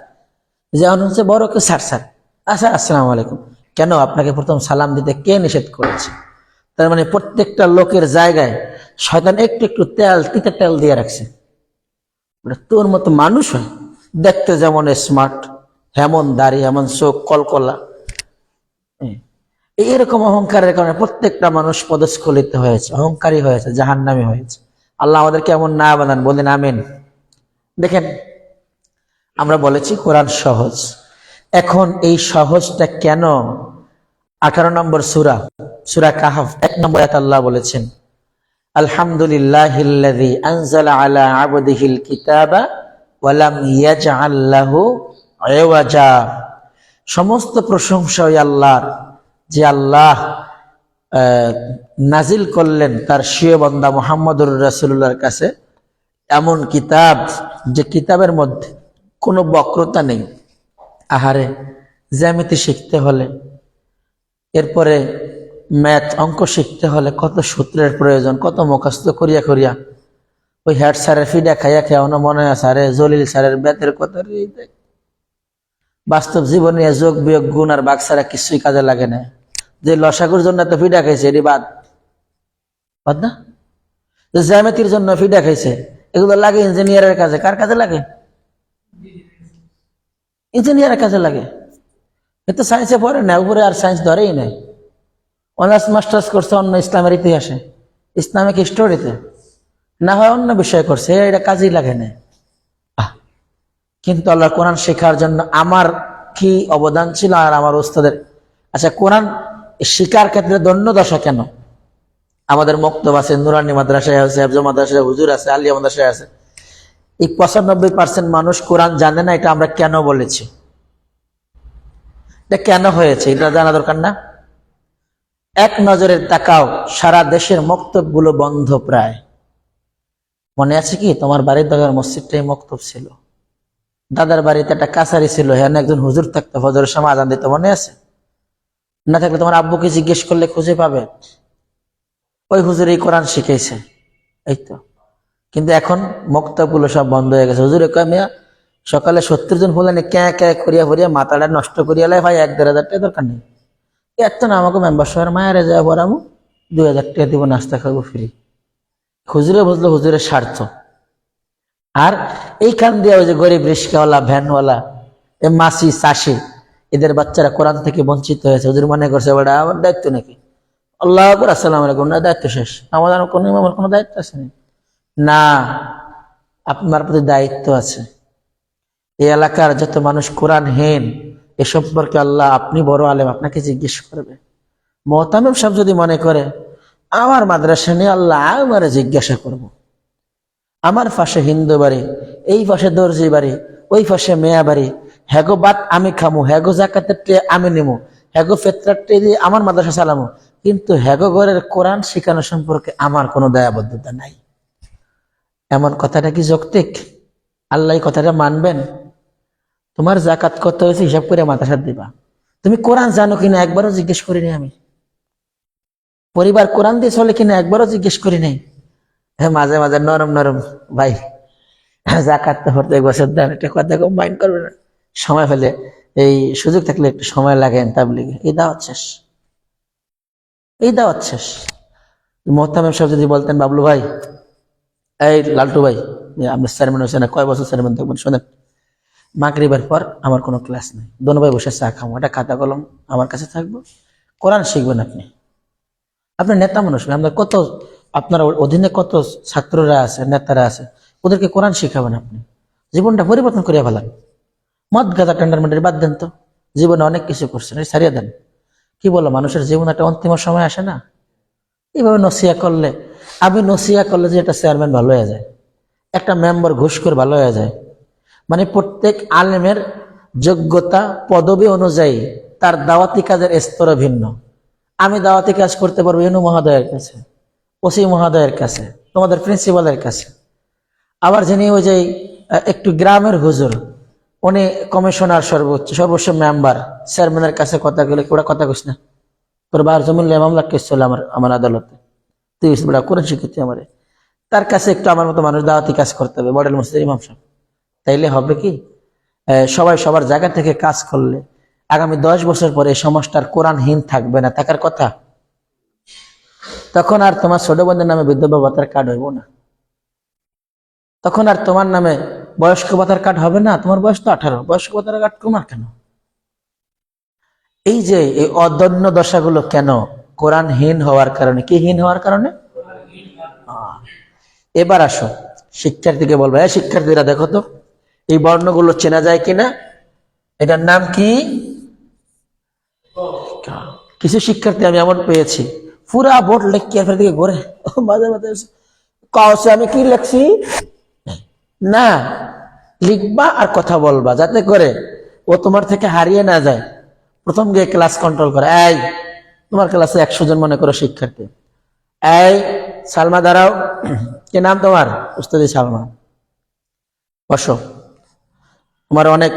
যেমন হচ্ছে বড় কেউ স্যার স্যার, আচ্ছা আসসালামু আলাইকুম, কেন আপনাকে প্রথম সালাম দিতে কে নিষেধ করেছে? তার মানে প্রত্যেকটা লোকের জায়গায় শয়তান একটু একটু তেল, তিতা তেল দিয়ে রাখছে, তোর মতো মানুষ হয়, দেখতে যেমন স্মার্ট, হেমন দাড়ি, এমন চোখ, কলকলা, এরকম অহংকারের কারণে প্রত্যেকটা মানুষ পদস্খলিত হয়েছে, অহংকারী হয়েছে, জাহান্নামী হয়েছে। আল্লাহ আমাদেরকে এমন না বানান, বলেন আমিন। দেখেন, আমরা বলেছি কোরআন সহজ, এখন এই সহজটা কেন 18 নম্বর সূরা, সূরা কাহফ 1 নম্বর আয়াত আল্লাহ বলেছেন, আলহামদুলিল্লাহিল্লাযী আনজালা আলা আবদিহিল কিতাবা ওয়া লাম ইয়াজআল লাহু ইওয়াজা। সমস্ত প্রশংসা ওই আল্লাহর, যে আল্লাহ নাজিল করলেন তার স্বীয় বান্দা মুহাম্মদুর রাসূলুল্লাহর কাছে এমন কিতাব, যে কিতাবের মধ্যে কোনো বক্রতা নেই। আহারে, জ্যামিতি শিখতে হলে, এরপরে ম্যাথ অঙ্ক শিখতে হলে কত সূত্রের প্রয়োজন, কত মুখস্থ করিয়া করিয়া, ওই হেড স্যারের ফিডা খাইয়া খাওয়ানো মনে আছে, আরে জলিল স্যারের বেতের কথা, বাস্তব জীবনে যোগ বিয়োগ গুণ আর বাক ছাড়া কিছুই কাজে লাগে না। যে লসাগুর জন্য তো ফিডা খাইছে, এটি বাদ না, যে জ্যামিতির জন্য ফিডা খাইছে, এগুলো লাগে ইঞ্জিনিয়ারের কাজে। কার কাজে লাগে? ইঞ্জিনিয়ারের কাজে লাগে। এ তো সায়েন্সে পড়ে না, উপরে আর সায়েন্স ধরেই নাই, অনার্স মাস্টার্স করছে অন্য ইসলামের ইতিহাসে, ইসলামিক হিস্টোরিতে, না হয় অন্য বিষয় করছে, এটা কাজেই লাগে না। কিন্তু আল্লাহ কোরআন শেখার জন্য আমার কি অবদান ছিল আর আমার ওস্তাদের। আচ্ছা, কোরআন শিকার ক্ষেত্রে দন্য দশা কেন? আমাদের মক্তব আছে, নুরানি মাদ্রাসায় আছে, হেফজ মাদ্রাসায়, হুজুর আছে, আলিয়া মাদ্রাসায় আছে, এই 95% মানুষ কোরআন জানে না। এটা আমরা কেন বলেছি, এটা কেন হয়েছে, এটা জানা দরকার না? এক নজরে তাকাও, সারা দেশের মক্তবগুলো বন্ধ প্রায়। মনে আছে কি, তোমার বাড়ির দাদার মসজিদটাই মক্তব ছিল, দাদার বাড়িতে একটা কাছারি ছিল, হ্যাঁ একজন হুজুর থাকতো, ফজরের সময় আজান দিত, মনে আছে? না থাকলে তোমার আব্বুকে জিজ্ঞেস করলে খুঁজে পাবে, ওই হুজুর এই কোরআন শিখেছে, এই তো। কিন্তু এখন মক্তবগুলো সব বন্ধ হয়ে গেছে। হুজুরে কয়, মিয়া সকালে 70 জন ফুলানি ক্যাঁ ক্যাঁ করিয়া করিয়া মাথাটা নষ্ট করিয়া লাই, ভাই 1-1.5 টাকা দরকার নেই, এত না আমাকে মেম্বার শহরের মায়েরা যায় পড়ামু, 2000 টাকা দিব, নাস্তা খাবো ফ্রি। হুজুরে বুঝলো হুজুরের স্বার্থ। আর এইখান দিয়ে ওই যে গরিব রিস্কাওয়ালা, ভ্যানওয়ালা, মাসি চাষি, এদের বাচ্চারা কোরআন থেকে বঞ্চিত হয়েছে। হুজুর মনে করছে ওটা আমার দায়িত্ব নাকি, আল্লাহ আকবার, আসসালামু আলাইকুম, না দায়িত্ব শেষ, আমাদের কোনো ইমামের কোনো দায়িত্ব আছে না, আপনার প্রতি দায়িত্ব আছে। এই এলাকার যত মানুষ কোরআনহীন এ সম্পর্কে আল্লাহ আপনি বড় আলেম, আপনাকে জিজ্ঞেস করবে। মোহতামিম সাহেব যদি মনে করে আমার মাদ্রাসা নিয়ে আল্লাহ আমারে জিজ্ঞাসা করব, আমার পাশে হিন্দু বাড়ি, এই পাশে দর্জি বাড়ি, ওই পাশে মেয়া বাড়ি, হ্যাগো বাত আমি খামু, হ্যাগো জাকাতের ট্রে আমি নেবো, হ্যাগো ফেতরার ট্রে দিয়ে আমার মাদ্রাসা চালামো, কিন্তু হ্যাগো ঘরের কোরআন শিখানো সম্পর্কে আমার কোনো দায়বদ্ধতা নাই, এমন কথাটা কি যৌক্তিক? আল্লাহ এই কথাটা মানবেন? তোমার জাকাত কত হয়েছে হিসাব করে মাদ্রাসা দিবা। তুমি কোরআন জানো কিনা একবারও জিজ্ঞেস করিনি আমি। পরিবার কোরআন দিয়ে চলে কিনা একবারও জিজ্ঞেস করি নাই। হ্যাঁ, মাঝে মাঝে নরম নরম ভাই জাকাত তো প্রত্যেক বছর দেন, এটা কথা কম মাইন্ড করবে না, সময় ফেলে এই সুযোগ থাকলে একটু সময় লাগেন তাবলিগে, এই দাওয়াত শেষ, এই দাওয়াত শেষ। মোহতামিম সাহেব যদি বলতেন বাবলু ভাই, এই লালটু ভাই, আপনার চেয়ারম্যান হয়েছে না, কয় বছর চেয়ারম্যান থাকবেন, শোনেন মাগরিবের পর আমার কোনো ক্লাস নেই, দোনো ভাই বসে চা খাবো, একটা খাতা কলম আমার কাছে থাকবো, কোরআন শিখবেন আপনি। আপনার নেতা মানুষ, আমরা কত আপনার অধীনে কত ছাত্ররা আছে, নেতারা আছে, ওদেরকে কোরআন শিখাবেন আপনি, জীবনটা পরিবর্তন করিয়া ফেলান। মদ গাঁজা টেন্ডার মেন্ডার বাদ দেন তো, জীবনে অনেক কিছু করছেন, ছাড়িয়ে দেন। কি বলো, মানুষের জীবন একটা অন্তিম সময় আসে না? এইভাবে নসিয়া করলে, আমি নসিয়া করলে যে একটা চেয়ারম্যান ভালো হয়ে যায়, একটা মেম্বার ঘুষ করে ভালো হয়ে যায়, মানে প্রত্যেক আলেমের যোগ্যতা পদবী অনুযায়ী তার দাওয়াতি কাজের স্তর ভিন্ন। আমি দাওয়াতি কাজ করতে পারবো ইউনু মহোদয়ের কাছে, ওসি মহোদয়ের কাছে, তোমাদের প্রিন্সিপালের কাছে। আবার যিনি ওই যে একটু গ্রামের হুজুর, উনি কমিশনার, সর্বোচ্চ মেম্বার, চেয়ারম্যানের কাছে কথা গেলে ওরা কথা কইস না, তোর বার জমিন মামলা কেস চলে আমার আদালতে, তুই বড় কোরআন শিখেছি আমারে, তার কাছে একটু আমার মতো মানুষ দাওয়াতি কাজ করতে হবে, মডেল মসজিদের ইমাম সাহেব। তাইলে হবে কি, সবাই সবার জায়গা থেকে কাজ করলে আগামী 10 বছর পরে এই সমাজটার কোরআনহীন থাকবে না, থাকার কথা। তখন আর তোমার ছোট বোনের নামে বিধবা ভাতার কার্ড হইব না, তখন আর তোমার নামে বয়স্ক ভাতার কার্ড হবে না, তোমার বয়স তো 18, বয়স্ক ভাতার কার্ড তোমার কেন? এই যে এই অদন্য দশাগুলো কেন? কোরআনহীন হওয়ার কারণে। কি হীন হওয়ার কারণে? এবার আসো শিক্ষার্থীকে বলবো, হ্যাঁ শিক্ষার্থীরা দেখো তো এই বর্ণগুলো চেনা যায় কিনা, এটার নাম কি? কিছু শিক্ষার্থী আমি এমন পেয়েছি পুরা বোর্ড লেখিয়ে দিকে ঘুরে, মাঝে মাঝে কাউছে আমি কি লেখছি না, লিখবা আর কথা বলবা যাতে করে ও তোমার থেকে হারিয়ে না যায়। প্রথম গিয়ে ক্লাস কন্ট্রোল করে, এই তোমার ক্লাসে 100 জন মনে করো শিক্ষার্থী, এই সালমা দাঁড়াও, কি নাম তোমার? উস্তাদি সালমা, বসো। তোমার অনেক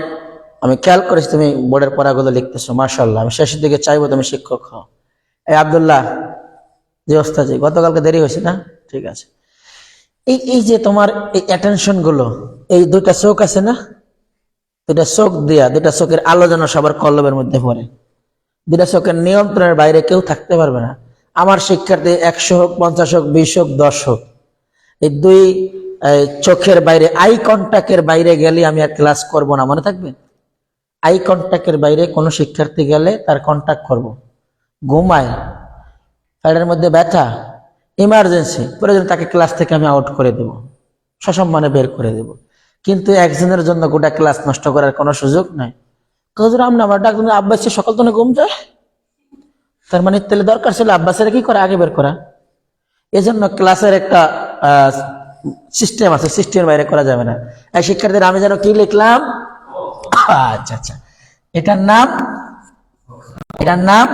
আমি খেয়াল করেছি তুমি বোর্ডের পড়াগুলো লিখতেছো, মাশাআল্লাহ, আমি শেষের দিকে চাইবো তুমি শিক্ষক হও। এই আব্দুল্লাহ, জি ওস্তাজি, গতকালকে দেরি হয়েছে না, ঠিক আছে। এই যে তোমার এই অ্যাটেনশন গুলো, এই দুইটা চোখ আছে না, দুইটা চোখ দিয়া, দুইটা চোখের আলো যেন সবার কলবের মধ্যে পড়ে, দুইটা চোখের নিয়ন্ত্রণের বাইরে কেউ থাকতে পারবে না। আমার শিক্ষার্থী 100 হোক, 50 হোক, 20 হোক, 10 হোক, এই দুই চোখের বাইরে, আই কন্ট্যাক্টের বাইরে গেলে আমি আর ক্লাস করব না, মনে থাকবে। আই কন্ট্যাক্টের বাইরে কোনো শিক্ষার্থী গেলে তার কন্ট্যাক্ট করব। ঘুমায়, পেটের মধ্যে ব্যথা, ইমার্জেন্সি, প্রয়োজন তাকে ক্লাস থেকে আমি আউট করে দেব, সসম্মানে বের করে দেব। কিন্তু একজনের জন্য গোটা ক্লাস নষ্ট করার কোনো সুযোগ নাই। আমার ডাক্তার আব্বাস সকাল তো ঘুম যায়, তার মানে তাহলে দরকার ছিল আব্বাসের কি করে আগে বের করা। এজন্য ক্লাসের একটা সিস্টেম আছে, সিস্টেমের বাইরে করা যাবে না। এই শিক্ষার্থীরা আমি যেন কি লিখলাম, আচ্ছা আচ্ছা, এটার নাম, এটার নাম,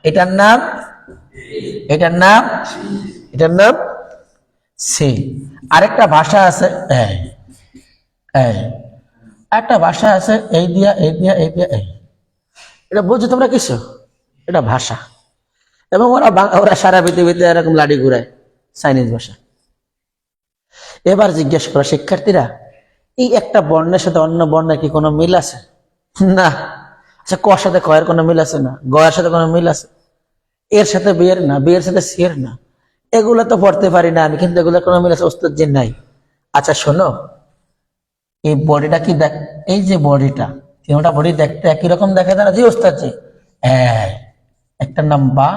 এটার নাম, এটার নাম, এটার নাম সি। আরেকটা ভাষা আছে, একটা ভাষা আছে এই দিয়া, এই দিয়া, এই দিয়া, এই, এটা বুঝছো তোমরা কিছু? এটা ভাষা, এবং ওরা সারা পৃথিবীতে এরকম লাড়ি ঘুরায়, চাইনিজ ভাষা। এবার জিজ্ঞেস করো শিক্ষার্থীরা, এই একটা বর্ণের সাথে অন্য বর্ণের কি কোনো মিল আছে? না। আচ্ছা, কর সাথে কয়ের কোনো মিল আছে? না। গয়ের সাথে কোনো মিল আছে? এর সাথে বিয়ের না, বিয়ের সাথে সিয়ের না। এগুলো তো পড়তে পারি না আমি, কিন্তু এগুলো কোনো মিল আছে? ওস্তাদ জি নাই। আচ্ছা শোনো, এই বডিটা কি দেখ, এই যে বডিটা, তিনটা বডি দেখতে একই রকম দেখা যায় না? জি ওস্তাদ জি। একটার নাম বা,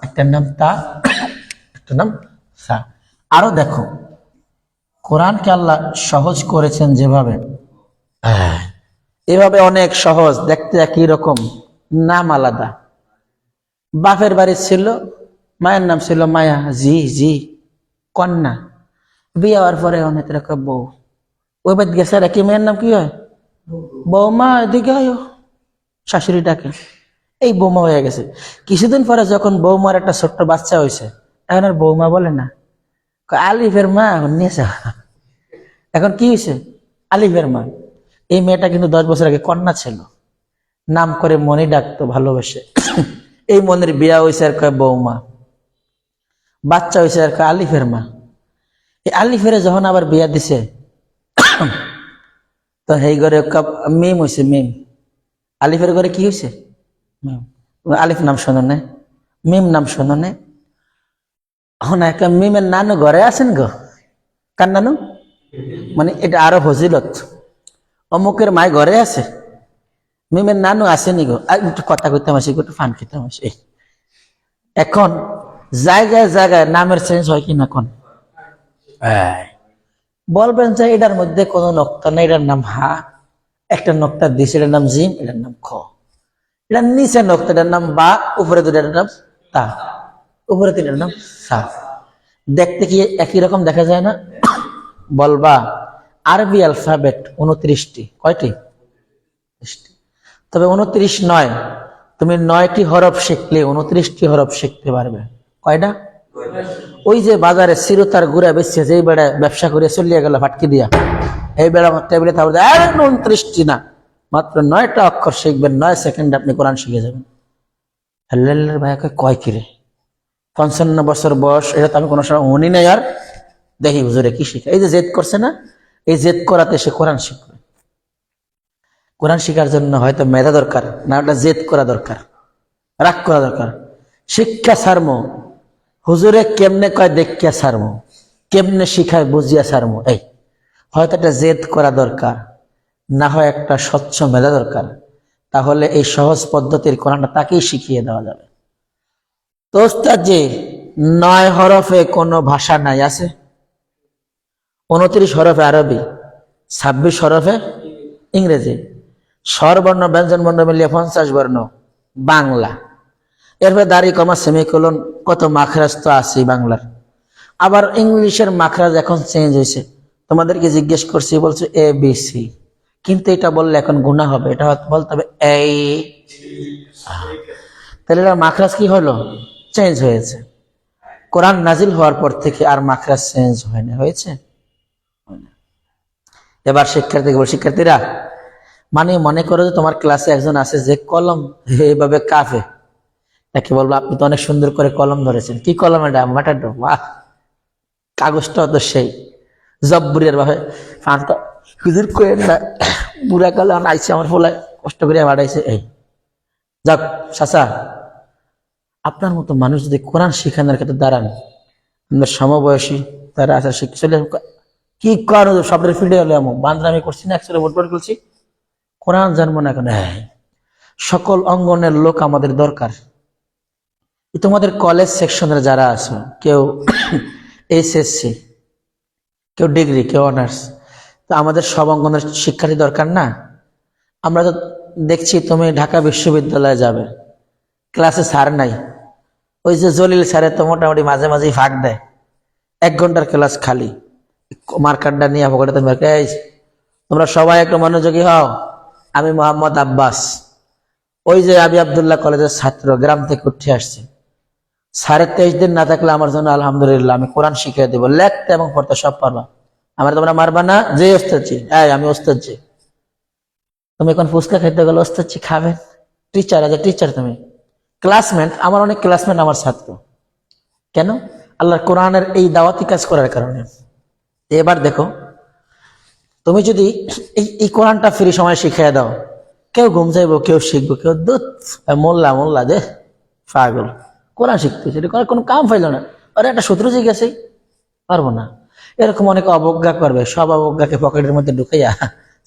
একটার নাম তা, একটার নাম সা। আরো দেখো, কোরআনকে আল্লাহ সহজ করেছেন যেভাবে, হ্যাঁ, এভাবে অনেক সহজ, দেখতে একই রকম, নাম আলাদা। বাপের বাড়ি ছিল, মায়ের নাম ছিল মায়া, জি জি কন্যা। বিয়ে হওয়ার পরে অনেক রকম বউ, ওই বাদ গেছে কি মেয়ের নাম কি হয়, বৌমা, এদিকে হয়, শাশুড়ি ডাকে, এই বৌমা হয়ে গেছে। কিছুদিন পরে যখন বৌমার একটা ছোট্ট বাচ্চা হয়েছে, এখন আর বৌমা বলে না, আলিফের মা নিয়েছে। এখন কি হয়েছে, আলিফের মা। এই মেয়েটা কিন্তু 10 বছর আগে কন্যা ছিল, নাম করে মনি ডাকতো ভালোবেসে। এই মনের বিয়া হয়েছে আর কয় বৌমা, বাচ্চা হয়েছে আর কয় আলিফের মা। এই আলিফের যখন আবার বিয়া দিছে, তো এই ঘরে মিম হয়েছে, মিম। আলিফের ঘরে কি হয়েছে, মিম। আলিফ নাম শোনো না, মিম নাম শোনো না। এখন মিমের নানু ঘরে আছেন গো, কার নানু, মানে এটা আরো ফজিলত, অমুকের মায় ঘরে আছে, মিমের নানু আসেনি গো, আর একটু কথা কইতাম আসি, একটু ফান খেতাম আসি। এখন জায়গায় জায়গায় নামের চেঞ্জ হয় কিনা কোন, বলবেন যে এটার মধ্যে কোনো নক্তা নেই, এটার নাম হা, একটা নক্তা দিছে, এটার নাম জিম, এটার নাম খ, এটার নিচে নক্তা, এটার নাম বা, উপরে দুটার নাম তা, উপরে তিনটার নাম সা। দেখতে কি একই রকম দেখা যায় না? বলবা আরবি অ্যালফাবেট 29টি, কয়টি? তবে 29 নয়, তুমি 9টি হরফ শিখলে 29টি হরফ শিখতে পারবে। কয়টা? ওই যে বাজারে চিরতার গুড়া বেচছে, যেই বেড়া ব্যবসা করে চলিয়ে গেল ফাটকি দিয়া, এই বেড়া টেবিলে থাকবে 29টি না, মাত্র 9টা অক্ষর শিখবেন, 9 সেকেন্ডে আপনি কোরআন শিখে যাবেন। আল্লাহ ভাই কয় কিরে, 55 বছর বয়স, এটা তো আমি কোনো সময় উনি নাই, আর দেখি হুজুরে কি শিখে। এই যে জেদ করছে না, এই জেদ করাতে সে কোরআন শিখবে। কোরআন শিখার জন্য হয়তো মেধা দরকার, না ওটা জেদ করা দরকার, রাগ করা দরকার। শিক্ষা সারমো, হুজুরে কেমনে কয় দেখিয়া সারমো, কেমনে শিখায় বুঝিয়া সারমো, এই হয়তো একটা জেদ করা দরকার, না হয় একটা স্বচ্ছ মেধা দরকার। তাহলে এই সহজ পদ্ধতির কোরআনটা তাকেই শিখিয়ে দেওয়া যাবে। তো ওস্তাদ যে 9 হরফে কোনো ভাষা নাই, আছে 29 হরফে আরবি, 26 হরফে ইংরেজি, স্বরবর্ণ ব্যঞ্জন বর্ণ মিলিয়ে 50 বর্ণ বাংলা। এরপরে দাড়ি কমা সেমিকোলন, কত মাখরাজ তো আছে বাংলার। আবার ইংলিশের মাখরাজ এখন চেঞ্জ হয়েছে, তোমাদেরকে জিজ্ঞেস করছি, বলছো এ বি সি, কিন্তু এটা বললে এখন গুনাহ হবে, এটা বলতে হবে এই। তাহলে মাখরাজ কি হলো, চেঞ্জ হয়েছে। কোরআন নাজিল হওয়ার পর থেকে আর মাখরাজ চেঞ্জ হয় না, হয়েছে? এবার শিক্ষার্থীকে বল, শিক্ষার্থীরা মানে মনে করো যে তোমার ক্লাসে একজন আছে যে কলম এইভাবে কাঁপে, তাকে বলবো আপনি তো অনেক সুন্দর করে কলম ধরেছেন, কি কলম এটা, মাটাডো, বাহ, কাগজটা তো সেই জব্বুরের ভাবে ফাঁকা হুজুর কইেন না, বুড়া কালে আইছে আমার ফলায় কষ্ট করে বাড়াইছে। এই যাক চাচা, আপনার মতো মানুষ যদি কোরআন শিখানোর ক্ষেত্রে দাঁড়ান, আমাদের সমবয়সী তারা আসা শিখে চলে, কি কারণ সবের ফিল্ডে হলে এমন বান্ধরামি করছি না, একসাথে ভোট করছি, কোরআন জানবো না কেন? হ্যাঁ, সকল অঙ্গনের লোক আমাদের দরকার। তোমাদের কলেজ সেকশনের যারা আছো, কেউ এসএসসি, কেউ ডিগ্রি, কেউ অনার্স, তো আমাদের সব অঙ্গনের শিক্ষার্থী দরকার না? আমরা তো দেখছি তুমি ঢাকা বিশ্ববিদ্যালয়ে যাবে, ক্লাসে স্যার নাই, ওই যে জলিল স্যারের তো মোটামুটি মাঝে মাঝেই ফাঁক দেয়, 1 ঘন্টার ক্লাস খালি, মার্কারটা নিয়ে পকেটে তুমি, তোমরা সবাই একটু মনোযোগী হও, আমি মোহাম্মদ আব্বাস, ওই যে আবি আবদুল্লাহ কলেজের ছাত্র, গ্রাম থেকে উঠে আসছে, 23.5 দিন না থাকলে আমার জন্য আলহামদুলিল্লাহ, আমি কোরআন শিখিয়ে দেবো, লেখতে এবং পড়তে সব পারবা, আমার তোমরা মারবা না, যে ওস্তাদজি, আমি ওস্তাদজি। তুমি এখন ফুচকা খাইতে গেলে ওস্তাদজি খাবেন, টিচার আছে, টিচার তুমি, ক্লাসমেট, আমার অনেক ক্লাসমেট আমার ছাত্র, কেন? আল্লাহর কোরআনের এই দাওয়াতি কাজ করার কারণে। এবার দেখো, তুমি যদি এই কোরআনটা ফ্রি সময় শিখিয়ে দাও, কেউ ঘুম যাইবো, কেউ শিখবো, কেউ দুধ মোল্লা মোল্লা দে পাগল কোরআন শিখতেছে, কোনো কাম পাইল না, আরে একটা শত্রু যে গেছে, পারবো না, এরকম অনেকে অবজ্ঞা করবে, সব অবজ্ঞাকে পকেটের মধ্যে ঢুকাইয়া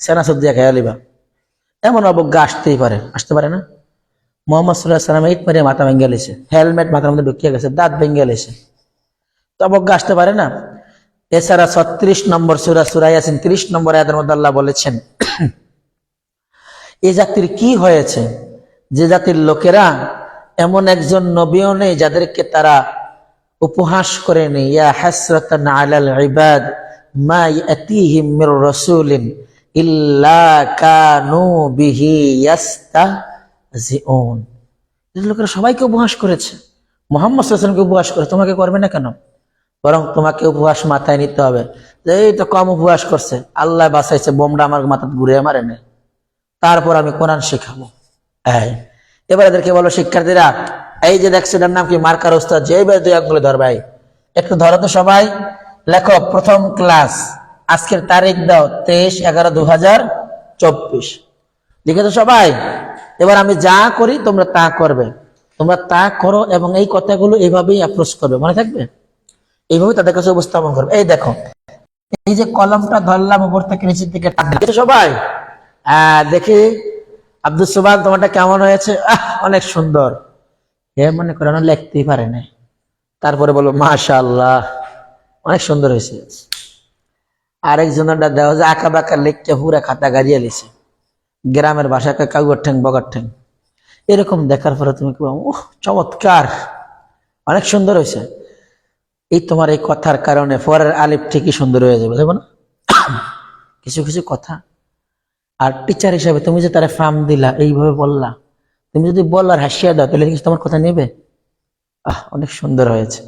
সেনা সবজিয়া খাইয়া লিবা, এমন অবজ্ঞা আসতেই পারে, আসতে পারে না? মোহাম্মদ সাল্লাল্লাহু আলাইহি ওয়াসাল্লাম ইট মারিয়া মাথা ভেঙে লেছে, হেলমেট মাথার মধ্যে ঢুকিয়ে গেছে, দাঁত ভেঙে লেছে, তো অবজ্ঞা আসতে পারে না? এছাড়া 36 নম্বর সূরা, সূরা ইয়াসিন 30 নম্বর আয়াতের মধ্যে আল্লাহ বলেছেন, এই জাতির কি হয়েছে যে জাতির লোকেরা এমন একজন নবীও নেই যাদেরকে তারা উপহাস করেনি। ইয়া হাসরাতান আলাল ইবাদ মা ইয়াতিহিম মির রাসূলিন ইল্লা কানু বিহি ইয়াস্তাহজিউন। এই লোকেরা সবাইকে উপহাস করেছে, মুহাম্মদ সাল্লাল্লাহু আলাইহি ওয়াসাল্লামকে উপহাস করে, তোমাকে করবে না কেন? বরং তোমাকে উপহাস মাথায় নিতে হবে যে এই তো কম উপহাস করছে, আল্লাহ বাঁচাইছে, বোমটা আমার মাথা ঘুরে মারে না, তারপর আমি কোরআন শেখাবো। এবার এদেরকে বলো, শিক্ষার্থীরা এই যে দেখছো এটার নাম কি? মার্কার ওস্তাদ। যে দুই আঙ্গুলে ধর ভাই, একটু ধরো তো সবাই। লেখো প্রথম ক্লাস, আজকের তারিখ দাও 23/11/2024। লিখে তো সবাই। এবার আমি যা করি তোমরা তা করবে, তোমরা তা করো এবং এই কথাগুলো এইভাবেই অ্যাপ্রোচ করবে, মনে থাকবে? এইভাবে তাদের কাছে উপস্থাপন করবে। এই দেখো, এই যে কলমটা ধরলাম উপর থেকে নিচের দিকে টানলাম, সবাই দেখি আব্দুল সুবহান তোমারটা কেমন হয়েছে? অনেক সুন্দর। হে মনে করে লিখতেই পারে না, তারপরে বলো মাশাআল্লাহ অনেক সুন্দর হয়েছে। আরেকজনটা দেওয়া যে আঁকা বাঁকা লিখতে পুরা খাতা গাড়িয়ে লিছে, গ্রামের ভাষাকে কাউগর ঠ্যাং বগার ঠ্যাং। এরকম দেখার পরে তুমি কি চমৎকার, অনেক সুন্দর হয়েছে। এই তোমার এই কথার কারণে পরের আলিফ ঠিকই সুন্দর হয়ে যাবে, দেখো না? কিছু কিছু কথা। আর টিচার হিসাবে তুমি যে তারা ফার্ম দিলা, এইভাবে বললা, তুমি যদি বলার হাসিয়া দাও তাহলে কিছু তোমার কথা নেবে? অনেক সুন্দর হয়েছে,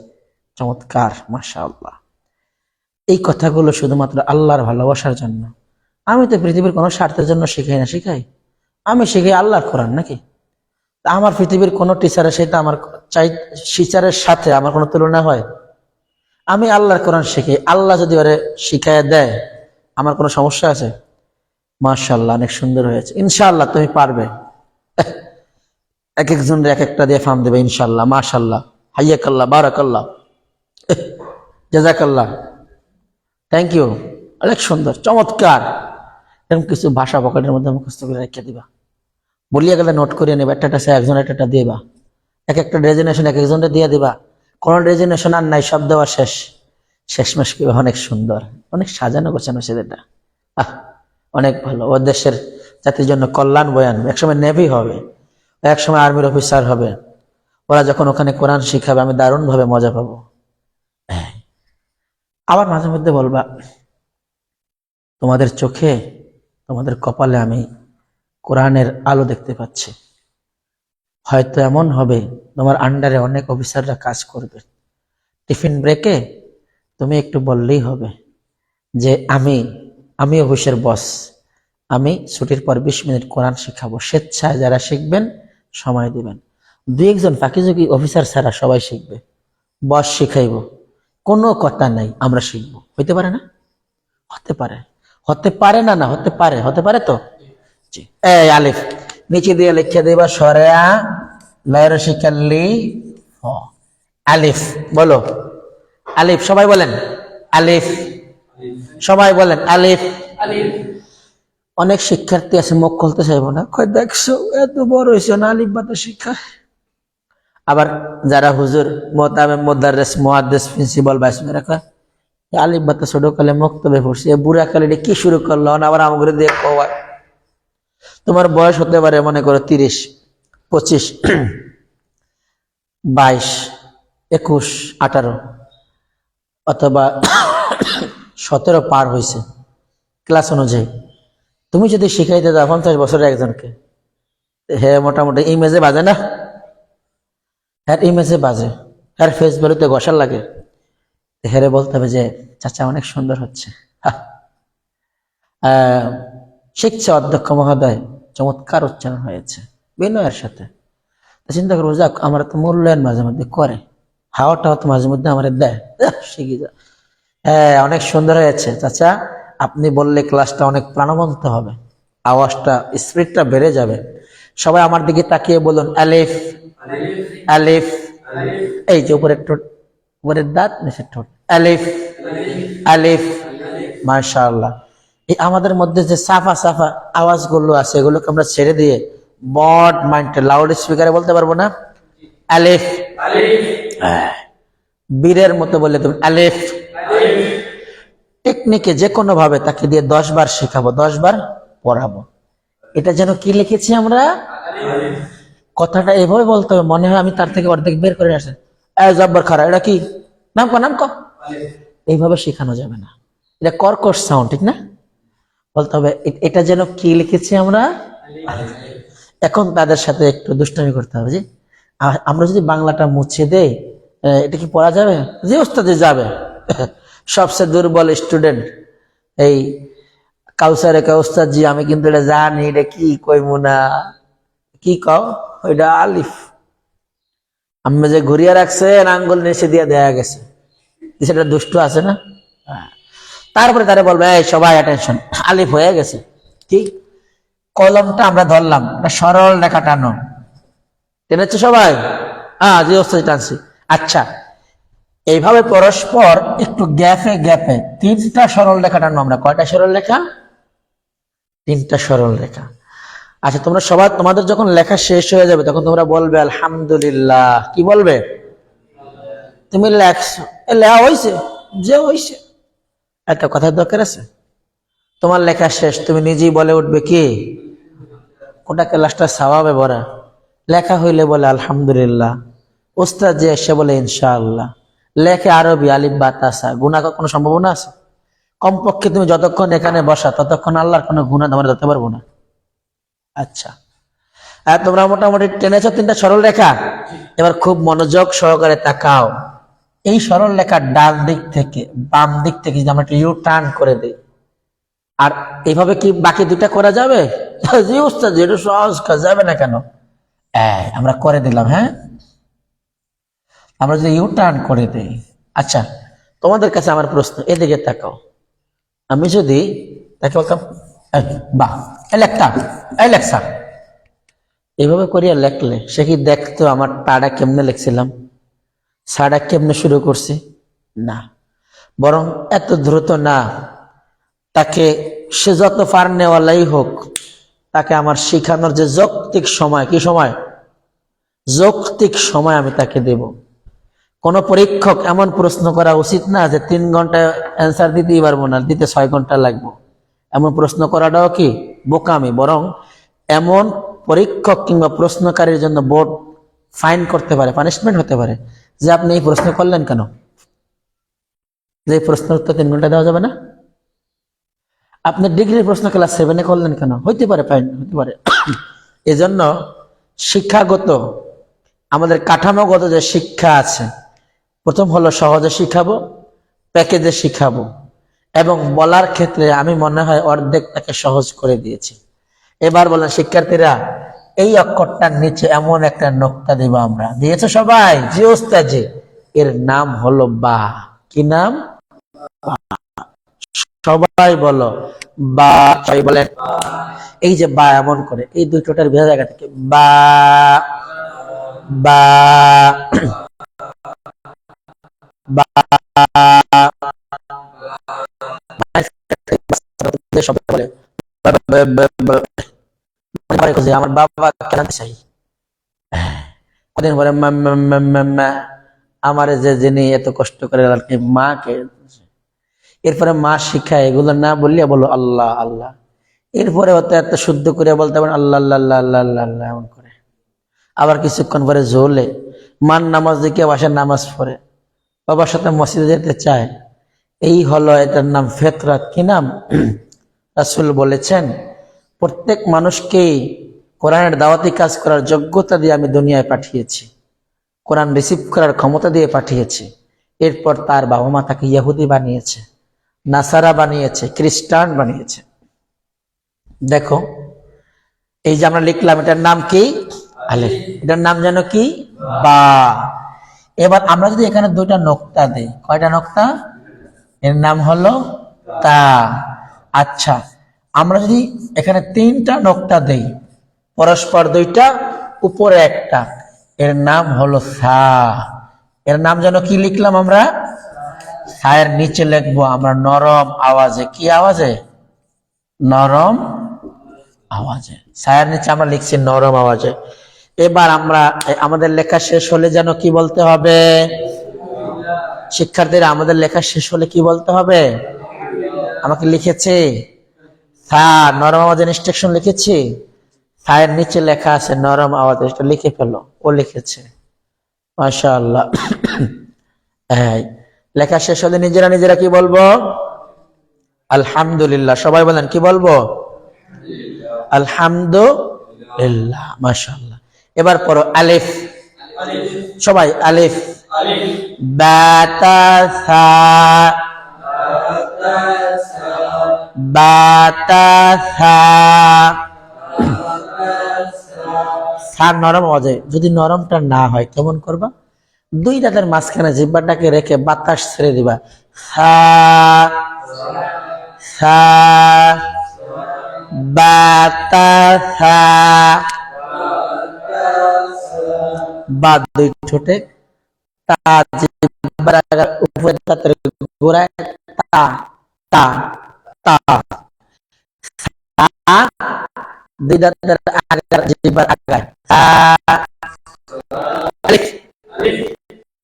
চমৎকার, মাশাআল্লাহ। এই কথাগুলো শুধুমাত্র আল্লাহর ভালোবাসার জন্য। আমি তো পৃথিবীর কোনো স্বার্থের জন্য শিখাই না, শিখাই আমি শিখাই আল্লাহর কোরআন নাকি? আমার পৃথিবীর কোনো টিচারের সাথে আমার টিচারের সাথে আমার কোনো তুলনা হয়? আমি আল্লাহর কোরআন শিখি, আল্লাহ যদি ওরে শিখাইয়া দেয় আমার কোনো সমস্যা আছে? মাশাআল্লাহ অনেক সুন্দর হয়েছে, ইনশাআল্লাহ তুমি পারবে। এক একজন এক একটা দিয়ে ফার্ম দেবে ইনশাআল্লাহ। মাশাআল্লাহ, হাইয়াকাল্লাহ, বারাকাল্লাহ, জাযাকাল্লাহ, থ্যাংক ইউ, অনেক সুন্দর, চমৎকার। এরকম কিছু ভাষা পকেটের মধ্যে মুখস্থ করে রেখে দিবা, বলিয়া গেলে নোট করিয়ে নেবা, একটা একজন একটা দিবা, এক একটা ডেজিনেশন এক একজনটা দিয়ে দিবা। কোন ডেজিনেশন আর নাই, সব দেওয়া শেষ। শেষমেশ কি অনেক সুন্দর, অনেক সাজানো গোছানো ছেলেটা, অনেক ভালো। ও দেশের জাতির জন্য কল্যাণ বয়ান, একসময় নেভি হবে, একসময় আর্মির অফিসার হবে। ওরা যখন ওখানে কোরআন শিখাবে আমি দারুণ ভাবে মজা পাবো। আবার মাঝে মধ্যে বলবা, তোমাদের চোখে, তোমাদের কপালে আমি কোরআনের আলো দেখতে পাচ্ছি। হয়তো এমন হবে তোমার আন্ডারে অনেক অফিসাররা কাজ করবে, টিফিন ব্রেকে তুমি একটু বললেই হবে যে আমি অফিসের বস, আমি ছুটির পর 20 মিনিট কোরআন শিখাবো। স্বেচ্ছায় যারা শিখবেন সময় দিবেন। 2-1 ফাঁকিযোগী অফিসার ছাড়া সবাই শিখবে, বস শিখাইব, কোনো কথা নাই, আমরা শিখবো। হইতে পারে না? হতে পারে, হতে পারে না? না হতে পারে, হতে পারে তো। জি, এই আলিফ নিচে দিয়ে লিখে দেবা, সরেয়া লাইর শিকাল্লি আলিফ। বলো আলিফ, সবাই বলেন আলিফ, সবাই বলেন আলিফ। অনেক শিক্ষার্থী আছে মুখ খুলতে চাইবো না, দেখছো এত বড় হয়েছে না আলিফ বাতা শিক্ষা। আবার যারা হুজুর মোতাবেম মুদাররিস মুহাদ্দিস প্রিন্সিপাল ভাইস মেরা কয় আলিফ বাতা ছোট কালে মুক্তবে পড়ছি, বুড়া কালে কি শুরু করলো আবার আমগুলো দিয়ে কওয়ায়। তোমার বয়স হতে পারে মনে করো 30, 25, 22, 21, 18 অথবা 17 পার হয়েছে ক্লাস অনুযায়ী। তুমি যদি শিখাইতে দাও 50 বছরের একজনকে, হ্যাঁ মোটামুটি ইমেজে বাজে না? হ্যাঁ ইমেজে বাজে, হ্যাঁ ফেস ভ্যালুতে ঘষার লাগে। হেরে বলতে হবে যে চাচা অনেক সুন্দর হচ্ছে, শিখছে অধ্যক্ষ মহোদয়, চমৎকার উচ্চারণ হয়েছে, বিনয়ের সাথে। চিন্তা করবো যাক আমার তো মূল্যায়ন মাঝে মধ্যে করে, হাওয়াটাও তো মাঝে মধ্যে আমার দেয়, শিখে যা। হ্যাঁ অনেক সুন্দর হয়েছে চাচা, আপনি বললে ক্লাসটা অনেক প্রাণবন্ত হবে, আওয়াজটা স্পিডটা বেড়ে যাবে। সবাই আমার দিকে তাকিয়ে বলুন আলিফ আলিফ। এই যে উপরের ঠোঁট, উপরের দাঁত, নিচের ঠোঁট, আলিফ আলিফ। মাশাআল্লাহ। এই আমাদের মধ্যে যে সাফা সাফা আওয়াজগুলো আছে এগুলোকে আমরা ছেড়ে দিয়ে বড মাইন্ডে লাউড স্পিকারে বলতে পারবো না? আলিফ বীরের মতো বললে তুমি আলিফ। টেকনিকে যে কোনো ভাবে তাকে দিয়ে 10 বার শেখাবো, 10 বার পড়াবো। এটা যেন কি লিখেছি আমরা? কথাটা এভাবে বলতে হবে, মনে হয় আমি তার থেকে অর্ধেক বের করে আসে, জব্বর খারা, এটা কি? নাম ক, নাম ক। এইভাবে শেখানো যাবে না, এটা কর্কশ সাউন্ড, ঠিক না? বলতে হবে এটা যেন কি লিখেছি আমরা। এখন তাদের সাথে একটু দুষ্টামি করতে হবে, যে আমরা যদি বাংলাটা মুছে দেই, এটা কি পড়া যাবে? যে ওস্তাদে যাবে। সবচেয়ে দুর্বল স্টুডেন্ট এই কাউসারে কে, ওস্তাদ জি আমি কিন্তু এটা জানি, এটা কি কইমু না। কি কও? ওইটা আলিফ। আমি যে ঘুরিয়ে রাখছেন আঙ্গুল নিচে দিয়ে দেয়া গেছে, সেটা দুষ্ট আছে না? তারপরে তারা বলবে এই সবাই অ্যাটেনশন, আলিফ হয়ে গেছে। ঠিক কলমটা আমরা ধরলাম, সরল রেখা টানো, টেনেছে সবাই? যে ওস্তাদ টানছি। আচ্ছা, এইভাবে পরস্পর একটু গ্যাপে গ্যাপে 3টা সরল রেখা টানো আমরা। কয়টা সরল রেখা? 3টা সরল রেখা। আচ্ছা, তোমরা সবাই, তোমাদের যখন লেখা শেষ হয়ে যাবে তখন তোমরা বলবে আলহামদুলিল্লাহ। কি বলবে? তুমি লেখছো, লেখা হয়েছে, যে হয়েছে, একটা কথার দরকার আছে? তোমার লেখা শেষ, তুমি নিজেই বলে উঠবে কি? ওটা ক্লাসটা সওয়াবে ভরা। লেখা হইলে বলে আলহামদুলিল্লাহ, ওস্তাদ যে এসে বলে ইনশাআল্লাহ। লেখে আরবি আলিফ বা তাসা, গুনাহ কোনো সম্ভাবনা আছে? কমপক্ষে তুমি যতক্ষণ এখানে বসা ততক্ষণ আল্লাহর কোনো গুনাহ আমরা ধরতে পারবো না। আচ্ছা, আর তোমরা মোটামুটি টেনেছ 3টা সরল রেখা। এবার খুব মনোযোগ সহকারে তাকাও। এই সরল রেখার ডান দিক থেকে বাম দিক থেকে যদি আমরা ইউ টার্ন করে দিই, আর এইভাবে কি বাকি 2টা করা যাবে? জি উস্তাদ, এটা সহজ কাজ, যাবে না কেন? আমরা করে দিলাম। হ্যাঁ, আমরা যদি ইউ টার্ন করে দিই। আচ্ছা, তোমাদের কাছে আমার প্রশ্ন, এদিকে তাকাও। আমি যদি তাকে বলতাম বাহ, লেখা এইভাবে করিয়া লেখলে, সে কি দেখতো আমার পাড়া কেমনে লিখছিলাম, সাড়া কেমনে শুরু করছি? না, বরং এত দ্রুত না। তাকে সে যত পার নেওয়ালাই হোক, তাকে আমার শিখানোর যে যৌক্তিক সময়, কি সময়? যৌক্তিক সময় আমি তাকে দেব। কোন পরীক্ষক এমন প্রশ্ন করা উচিত না যে 3 ঘন্টা অ্যান্সার দিতেই পারবো না, দিতে 6 ঘন্টা লাগবে। এমন প্রশ্ন করাটাও কি বোকামি। বরং এমন পরীক্ষক কিংবা প্রশ্নকারীর জন্য বোর্ড ফাইন করতে পারে, পানিশমেন্ট হতে পারে, যে আপনি এই প্রশ্ন করলেন কেন, যে প্রশ্নের উত্তর 3 ঘন্টা দেওয়া যাবে না। আপনি ডিগ্রির প্রশ্ন ক্লাস 7-এ করলেন কেন, হইতে পারে, ফাইন হতে পারে। এজন্য শিক্ষাগত, আমাদের কাঠামোগত যে শিক্ষা আছে, প্রথম হলো সহজে শিখাবো, প্যাকেজে শিখাবো, এবং বলার ক্ষেত্রে আমি মনে হয় অর্ধেক তাকে সহজ করে দিয়েছি। এবার বলেন শিক্ষার্থীরা, এই অক্ষরটার নিচে এমন একটা নোক্তা দিব আমরা, দিয়েছে সবাই? জি ওস্তাদ জি। এর নাম হলো বা। কি নাম? সবাই বলো বা। সবাই বলেন। এই যে বা এমন করে, এই 2 টোটার ভেজা জায়গা থেকে বা, বা, বা, সবাই বলে আমার বাবা কেন চাই। কদিন পরে আমার যে যিনি এত কষ্ট করে মাকে, এরপরে মা শিখায় এগুলো না বললে বলো আল্লাহ আল্লাহ। এরপরে হয়তো এত শুদ্ধ করে বলতে পারেন আল্লাহ আল্লাহ আল্লাহ আল্লাহ আল্লাহ আল্লাহ এমন করে। আবার কিছুক্ষণ পরে ঝোলে মান নামাজ দিকে বাসায় নামাজ পড়ে, বাবার সাথে মসজিদে যেতে চায়। এই হলো এটার নাম ফেতরাত। কি নাম? রাসূল বলেছেন প্রত্যেক মানুষকেই কোরআনের দাওয়াতি কাজ করার যোগ্যতা দিয়ে আমি দুনিয়ায় পাঠিয়েছি, কোরআন রিসিভ করার ক্ষমতা দিয়ে পাঠিয়েছি। এরপর তার বাবা মা তাকে ইহুদি বানিয়েছে, নাসারা বানিয়েছে, খ্রিস্টান বানিয়েছে। দেখো, এই যে আমরা লিখলাম, এটার নাম কি? আলিফ। এটার নাম যেন কি? বা। এবার আমরা যদি এখানে 2টা নোক্তা দেই, কয়টা নোক্তা? এর নাম হলো তা। আচ্ছা, আমরা যদি এখানে 3টা নোক্তা দেই, পরস্পর 2টা, উপরে একটা, এর নাম হলো সা। এর নাম যেন কি লিখলাম আমরা? সায়ের নিচে লিখবো আমরা নরম আওয়াজে। কি আওয়াজে? নরম আওয়াজে। সায়ের নিচে আমরা লিখছি নরম আওয়াজে। এবার আমরা আমাদের লেখা শেষ হলে যেন কি বলতে হবে? শিক্ষার্থীরা, আমাদের লেখা শেষ হলে কি বলতে হবে? আমাকে লিখেছে থা নরম আওয়াজের ইনস্ট্রাকশন লিখেছি, থায়ের নিচে লেখা আছে নরম আওয়াজ, এটা লিখে ফেলো। ও লিখেছে, মাশাআল্লাহ। এই লেখা শেষ হলে নিজেরা নিজেরা কি বলবো? আলহামদুলিল্লাহ। সবাই বলেন কি বলবো? আলহামদুলিল্লাহ। মাশাআল্লাহ। এবার পড়ো আলিফ। সবাই আলিফ। বা তা সা, বা তা সা। সা নরম আওয়াজে, যদি নরমটা না হয় কেমন করবা? দুই দাঁতের মাঝখানে জিহ্বাটাকে রেখে বাতাস ছেড়ে দিবা। সা সা, বা তা সা। বা দুই ঠোঁটে, তা জিহ্বার উপরে দাঁতের গোড়ায়, তা তা তা। সা দুই দাঁতের আগার জিহ্বার আগায়, তা। আলিফ।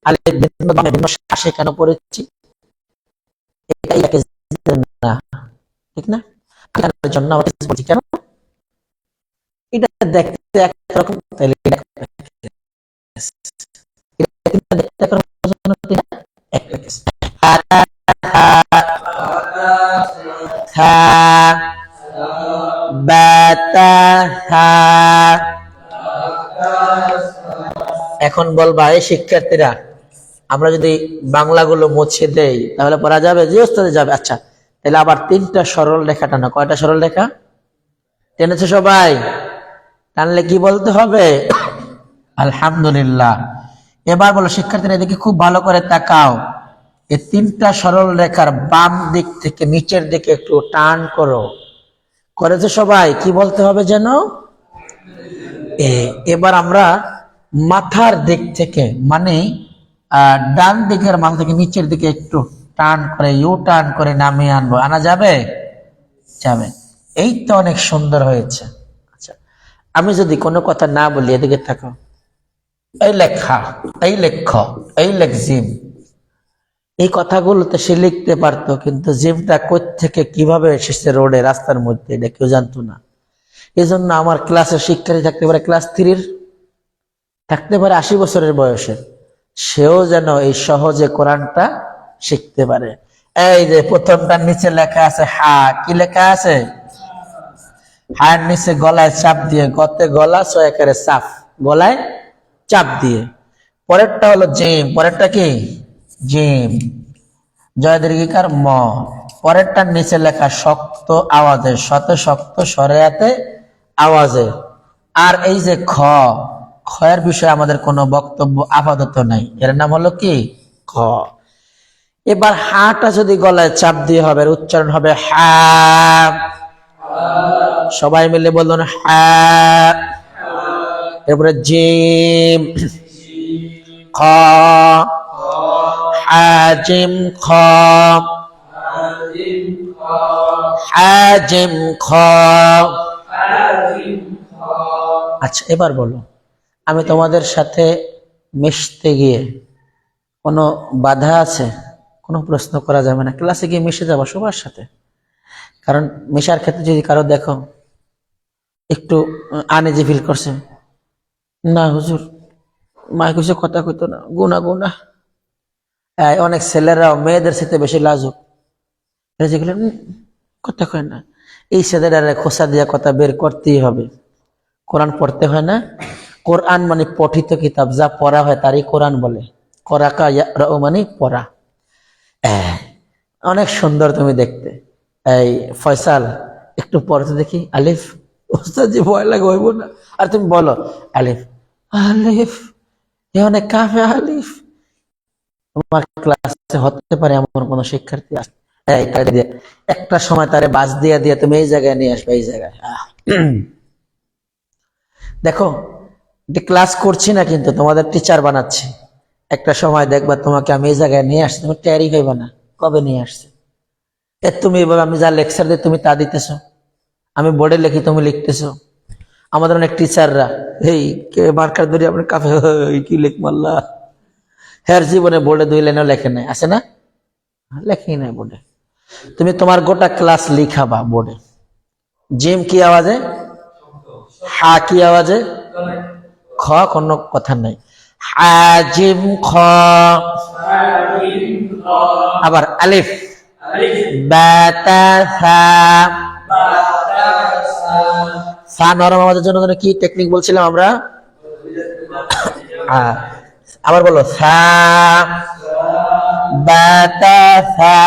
আলিফ ভিন্ন বামে ভিন্ন শ্বাসে কেন পড়েছি? এটাই না, ঠিক না? জন্য বলছি কেন? এটা দেখতে একরকম, তাহলে এখন বলবা এই শিক্ষার্থীরা, আমরা যদি বাংলাগুলো মুছে দেই তাহলে পড়া যাবে? যে ওস্তাদে যাবে। আচ্ছা, তাহলে আবার তিনটা সরল রেখা টানো। কয়টা সরল রেখা টেনেছো সবাই? টানলে কি বলতে হবে? আলহামদুলিল্লাহ। এবার বলো শিক্ষার্থীরা, এদিকে খুব ভালো করে তাকাও। এই তিনটা সরল রেখার বাম দিক থেকে নিচের দিকে একটু টান করো। করেছে সবাই? কি বলতে হবে যেন? এবার আমরা মাথার দিক থেকে, মানে ডান দিকের মাথা থেকে নিচের দিকে একটু টান করে, ইউ টার্ন করে নামিয়ে আনবো। আনা যাবে? যাবে। এই তো অনেক সুন্দর হয়েছে। আচ্ছা, আমি যদি কোনো কথা না বলি, এদিকে থাকো। এই লেখা, এই লেখ, এই লেখ জিম, এই কথাগুলোতে সে লিখতে পারতো, কিন্তু জিমটা কোত্থেকে কিভাবে এসেছে রোডে রাস্তার মধ্যে, এটা কেউ জানতো না। এই জন্য আমার ক্লাসের শিক্ষার্থী থাকতে পারে ক্লাস 3-র, থাকতে পারে 80 বছরের বয়সের, সেও যেন এই সহজে কোরআনটা শিখতে পারে। এই যে প্রথমটার নিচে লেখা আছে হা, কি লেখা আছে? হায়ের নিচে গলায় চাপ দিয়ে, গতে গলা সয়াকারে চাপ, গলায় চাপ দিয়ে। পরেরটা হলো জিম, পরেরটা কি? জিম, জয় দীর্ঘিকার ম। পরেরটার নিচে লেখা শক্ত আওয়াজে, শত শক্ত সরেয়াতে আওয়াজে। আর এই যে খ, খয়ের বিষয়ে আমাদের কোনো বক্তব্য আপাতত নাই, এর নাম হলো কি? খ। এবার হাটা যদি গলায় চাপ দিয়ে হবে, উচ্চারণ হবে হা। সবাই মিলে বলুন হা। এরপরে জিম, খ, হাজিম খ, হাজিম খ। আচ্ছা, এবার বলো, আমি তোমাদের সাথে মিশতে গিয়ে কোনো বাধা আছে? কোনো প্রশ্ন করা যাবে না, ক্লাসে গিয়ে মিশে যাবো সবার সাথে। কারণ মেশার ক্ষেত্রে যদি কারো দেখো একটু আনইজি ফিল করছে, না হুজুর মাই কিছু কথা কইতো না, গুনা গুনা। অনেক ছেলেরাও মেয়েদের সাথে বেশি লাজুক, যেগুলো কথা কয় না, এই ছেলেরা খোসা দিয়া কথা বের করতেই হবে। কোরআন পড়তে হয় না? কোরআন মানে পঠিত কিতাব, যা পড়া হয় তারই কোরআন বলে। করাকা ইয়াকরাউ মানে পড়া। অনেক সুন্দর তুমি দেখতে। এই ফয়সাল, একটু পড়তে দেখি আলিফ। ওস্তাদ জি ভয় লাগে, হইব না? আর তুমি বলো আলিফ, আলিফ, এ অনেক কাফে আলিফ। তোমার ক্লাসে হতে পারে এমন কোন শিক্ষার্থী আছে, একটা সময় তারে বাস দিয়ে দিয়ে তুমি এই জায়গায় নিয়ে আসবে, এই জায়গায়। দেখো, ক্লাস করছি না, কিন্তু তোমাদের টিচার বানাচ্ছি। একটা সময় দেখবা তোমাকে আমি এই জায়গায় নিয়ে আসছি, তুমি ট্যারি হইবা না কবে নিয়ে আসছে। তুমি এভাবে, আমি যা লেকচার দিই তুমি তা দিতেছ, আমি বোর্ডে লিখি তুমি লিখতেছো। আমাদের অনেক টিচাররা এই মার্কার ধরে আপনার কাফে কি লিখ মাল্লা, হ্যার জীবনে বোর্ডে 2 লাইনও লেখে নাই, আছে না? লেখেই নাই বোর্ডে। তুমি তোমার গোটা ক্লাস লিখাবা বোর্ডে, জিম কি আওয়াজে, হা কি আওয়াজে, খ কোনো কথা নাই। হাজিম খ। আবার আলিফ, বাতা সা। সা নরম আওয়াজের জন্য কি টেকনিক বলছিলাম আমরা? আবার বলো, সা বাতা সা।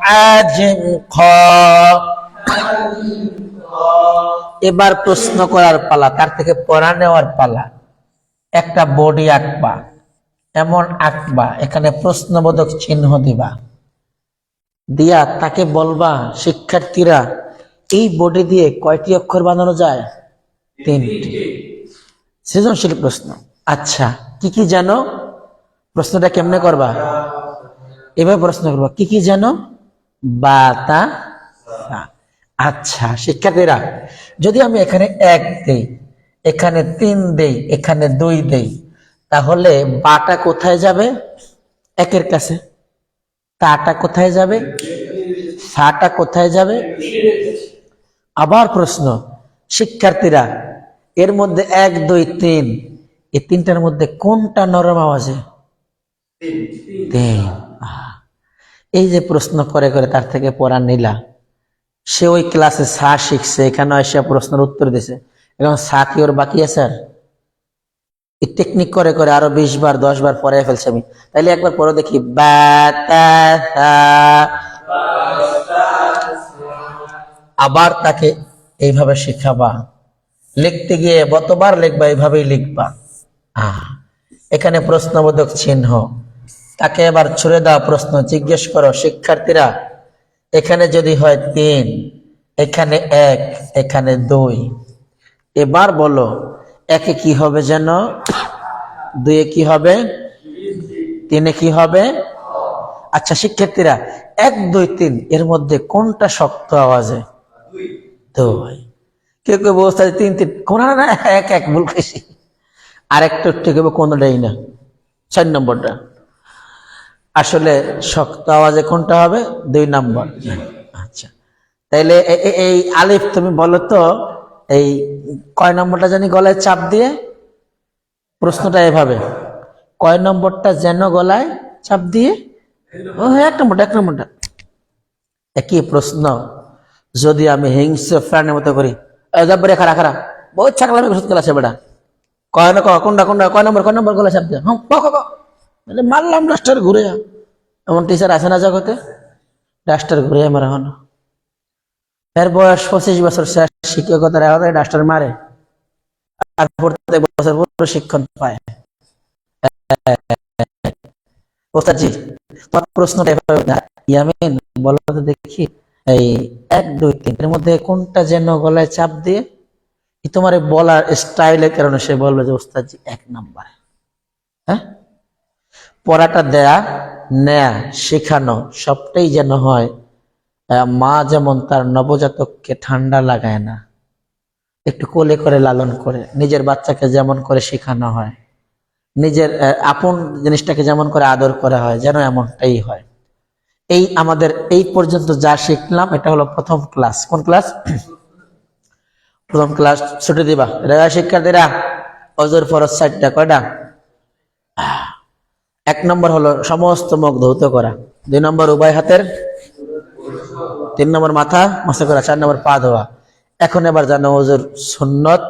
হাজিম খ। এবার প্রশ্ন করার পালা, তার থেকে পড়া নেওয়ার পালা। একটা বডি আঁকবা, এমন আঁকবা এখানে প্রশ্নবোধক চিহ্ন দিবা, দিয়া তাকে বলবা শিক্ষার্থীরা এই বডি দিয়ে কয়টি অক্ষর বানানো যায়? 3টি। সৃজনশীল প্রশ্ন। আচ্ছা কি কি জানো? প্রশ্নটা কেমনে করবা? এভাবে প্রশ্ন করবা, কি কি জানো? বাতা। আচ্ছা শিক্ষার্থীরা, যদি আমি এখানে 1 দেই, এখানে 3 দেই, এখানে 2 দেই, তাহলে বাটা কোথায় যাবে? 1-এর কাছে। তাটা কোথায় যাবে? সাটা কোথায় যাবে? আবার প্রশ্ন, শিক্ষার্থীরা এর মধ্যে 1, 2, 3, এই 3টার মধ্যে কোনটা নরম আওয়াজে? 3। এই যে প্রশ্ন করে করে তার থেকে পড়া নিলা, সে ওই ক্লাসে সা শিখছে, এখানে এসে প্রশ্নের উত্তর দিছে, এখন সা কি ওর বাকি আছে? আর এই টেকনিক করে করে আরো 20 বার 10 বার পরে ফেলছে আমি। তাইলে একবার পরে দেখি, আবার তাকে এইভাবে শিখাবা, লিখতে গিয়ে যতবার লিখবা এইভাবেই লিখবা। এখানে প্রশ্নবোধক চিহ্ন, তাকে এবার ছুড়ে দাও প্রশ্ন, জিজ্ঞেস করো শিক্ষার্থীরা এখানে যদি হয় 3, এখানে 1, এখানে 2, এবার বলো 1-এ কি হবে যেন, 2-এ কি হবে, 3-এ কি হবে? আচ্ছা শিক্ষার্থীরা 1, 2, 3 এর মধ্যে কোনটা শক্ত আওয়াজে? 2। কেউ কেউ বলতে 3, 3 কোন না, 1, 1 ভুল করেছি। আরেকটা ঠিক হবে কোনটাই না, 4 নম্বরটা। আসলে শক্ত আওয়াজে কোনটা হবে? 2 নম্বর। আচ্ছা তাইলে এই আলিফ তুমি বলো তো, এই কয় নম্বরটা জানি গলায় চাপ দিয়ে? প্রশ্নটা এভাবে, কয় নম্বরটা যেন গলায় চাপ দিয়ে? ও 1 নম্বরটা, 1 নম্বরটা। একই প্রশ্ন যদি আমি হিংস্র প্রাণের মতো করি, যাবরে খারা খারা বহুত ছাগলামি ওষুধ গলা আছে বেটা, কয় না কোনটা কোনটা কয় নম্বর, কয় নম্বর গলা চাপ দিয়ে, হ্যাঁ মারলাম ডাস্টার ঘুরে। এমন টিচার আছে না জগতে? ডাস্টার ঘুরে আমার এখনো, এর বয়স 25 বছর, শেষ শিক্ষকতার এখন ডাস্টার মারে, আর প্রত্যেক বছর প্রশিক্ষণ পায়। ওস্তাদজি তোমার প্রশ্নটা ইয়ামিন বলো তো দেখি, এই 1, 2, 3 এর মধ্যে কোনটা যেন গলায় চাপ দিয়ে? তোমার বলার স্টাইলের কারণে সে বলবে যে ওস্তাদজি 1 নাম্বার। হ্যাঁ, পড়াটা দেয়া নেয়া শেখানো সবটাই যেন হয়, মা যেমন তার নবজাতককে ঠান্ডা লাগায় না, একটু কোলে করে লালন করে, নিজের বাচ্চাকে যেমন করে শেখানো হয়, নিজের আপন জিনিসটাকে যেমন করে আদর করা হয়, যেন এমনটাই হয়। এই আমাদের এই পর্যন্ত যা শিখলাম এটা হলো প্রথম ক্লাস। কোন ক্লাস? প্রথম ক্লাস। ছুটি দিবা রেগা শিক্ষার্থীরা, অজর ফরজ 4টা, কয়টা? 1 নম্বর হলো সমস্ত মুখ ধৌত করা, 2 নম্বর উভয় হাতের, 3 নম্বর মাথা মাসা করা, 4 নম্বর পা ধোয়া। এখন এবার জানো ওজুর সুন্নত,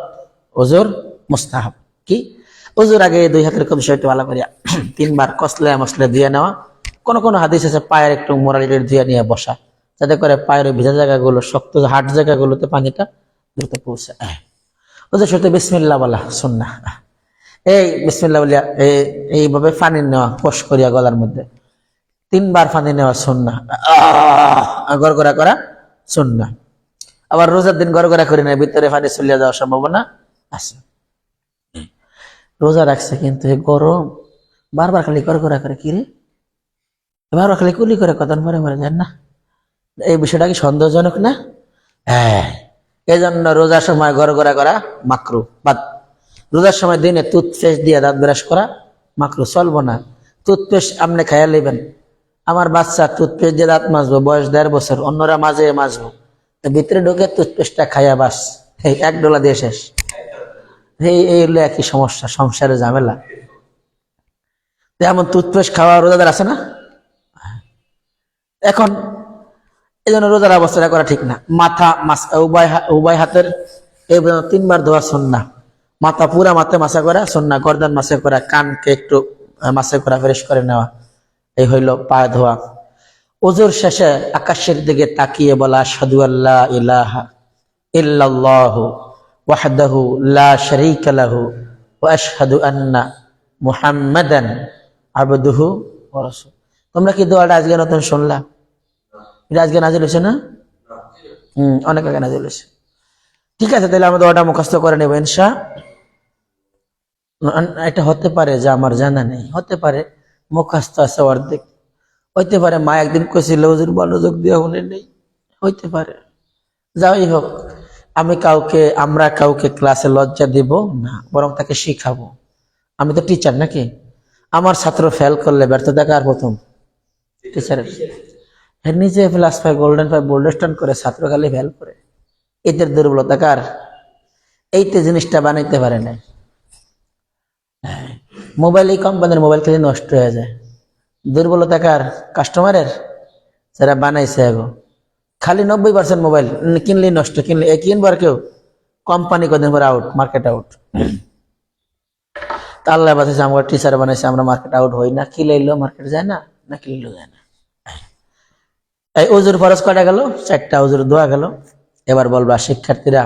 ওজুর মুস্তাহাব কি? ওজুর আগে 2 হাতের বিষয়টা ভালো করিয়া 3 বার কসলে মসলে ধুয়ে নেওয়া। কোন কোন হাদিস আছে পায়ের একটু মোরালিটির ধুয়ে নিয়ে বসা, যাতে করে পায়ের ভিজা জায়গাগুলো, শক্ত হাট জায়গাগুলোতে পানিটা দ্রুত পৌঁছে। ওজুর সাথে বিসমিল্লাহ বলা সুন্নাহ। এই বিসমিল্লাহ বলিয়া এইভাবে পানি নেওয়া, কষ করিয়া গলার মধ্যে 3 বার পানি নেওয়া সুন্নাহ, গড়গড়া করা সুন্নাহ। আবার রোজার দিন গড়গড়া করি না, ভিতরে পানি চলিয়া যাওয়ার সম্ভাবনা আছে। রোজা রাখছে কিন্তু গরম, বারবার খালি গড়গড়া করে, কি রে বারবার খালি কুলি করে কথা মরে মরে যান না, এই বিষয়টা কি সন্দেহজনক না? হ্যাঁ, এই জন্য রোজার সময় গড়গড়া করা মাকরু বাদ। রোজার সময় দিনে টুথপেস্ট দিয়ে দাঁত ব্রাশ করা মাকরু, চলবো না। টুথপেস্ট আপনি খাইয়া নেবেন, আমার বাচ্চা টুথপেস্ট দিয়ে দাঁত মাজবো, বয়স 1.5 বছর, অন্যরা মাঝে মাজবো, তো ভিতরে ঢুকে টুথপেস্টটা খাইয়া বাস এই $1 দিয়ে শেষ। এই হলো একই সমস্যা, সংসারে ঝামেলা। এমন টুথপেস্ট খাওয়া রোজাদার আছে না? এখন এই জন্য রোজার অবস্থাটা করা ঠিক না। মাথা উভয় হাতের এই 3 বার ধোয়া সুন্নাহ। মাথা পুরা মাথা মাসা করা সুন্নাহ, গর্দান মাসা করা, কানকে একটু মাসা করা, ফ্রেশ করে নেওয়া, এই হইল পা ধোয়া। ওযুর শেষে আকাশের দিকে তাকিয়ে বলা আশহাদু আল্লা ইলাহা ইল্লাল্লাহু ওয়াহদাহু লা শারীকা লাহু ওয়া আশহাদু আন্না মুহাম্মাদান আবদুহু ওয়া রাসূলুহু। তোমরা কি দোয়াটা আজকে নতুন শুনলা? এটা আজকে নাজিল হয়েছে না? অনেক আগে নাজিল হয়েছে। ঠিক আছে, তাহলে আমরা দোয়াটা মুখস্থ করে নেব ইনশাআল্লাহ। এটা হতে পারে যে আমার জানা নেই, হতে পারে মুখস্থ আছে অর্ধেক, হইতে পারে মা একদিন কইছিল হুজুর মনোযোগ দিয়ে শুনে নেই, হইতে পারে। যাই হোক, আমরা কাউকে ক্লাসে লজ্জা দিব না, বরং তাকে শিখাবো। আমি তো টিচার নাকি? আমার ছাত্র ফেল করলে ব্যর্থতা কার প্রথম? টিচারের। নিজে প্লাস পায়, গোল্ডেন পায়, বোল্ডেস্টন করে, ছাত্র খালি ফেল করে। এদের দুর্বলতা কার? এইতে জিনিসটা বানাইতে পারে না। মোবাইল, এই কোম্পানির মোবাইল খালি নষ্ট হয়ে যায়। দুর্বলতা কার? কাস্টমারের, যারা বানাইছে। এগো খালি 90% মোবাইল কিনলেই নষ্ট, কিনবার কেউ কোম্পানি কদিন পর আউট, মার্কেট আউট। আল্লাহ বাঁচাইছে, আমার টিচার বানাইছে, আমরা মার্কেট আউট হই না। কিলাইলেও মার্কেট যায় না, না কিনলেও যায় না। এই ওযুর ফরজ কয়টা গেল? 4টা। ওযুর দোয়া গেল। এবার বলবা শিক্ষার্থীরা,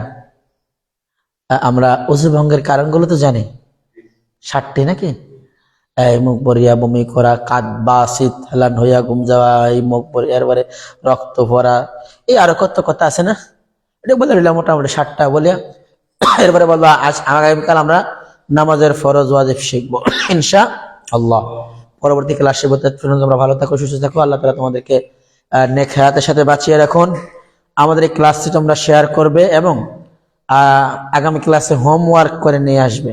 আমরা ওযু ভঙ্গের কারণগুলো তো জানি, 7টি নাকি? এই মুখ ভরিয়া বমি করা, কাঁদবা, শীত হেলান হইয়া ঘুম যাওয়া, এই মুখ ভরিয়া, এরপরে রক্ত ভরা, এই আরো কত কথা আছে না? এটা বলে দিলাম মোটামুটি 7টা বলিয়া। এরপরে বলবা আগামীকাল আমরা নামাজের ফরজ ওয়াজিব শিখবো ইনশাআল্লাহ। পরবর্তী ক্লাস শিখবো। তোমরা ভালো থাকো, সুস্থ থাকো। আল্লাহ তাআলা তোমাদেরকে নেক হায়াতের সাথে বাঁচিয়ে রাখুন। আমাদের এই ক্লাসটি তোমরা শেয়ার করবে এবং আগামী ক্লাসে হোমওয়ার্ক করে নিয়ে আসবে।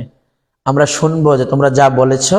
আমরা শুনবো যে তোমরা যা বলেছো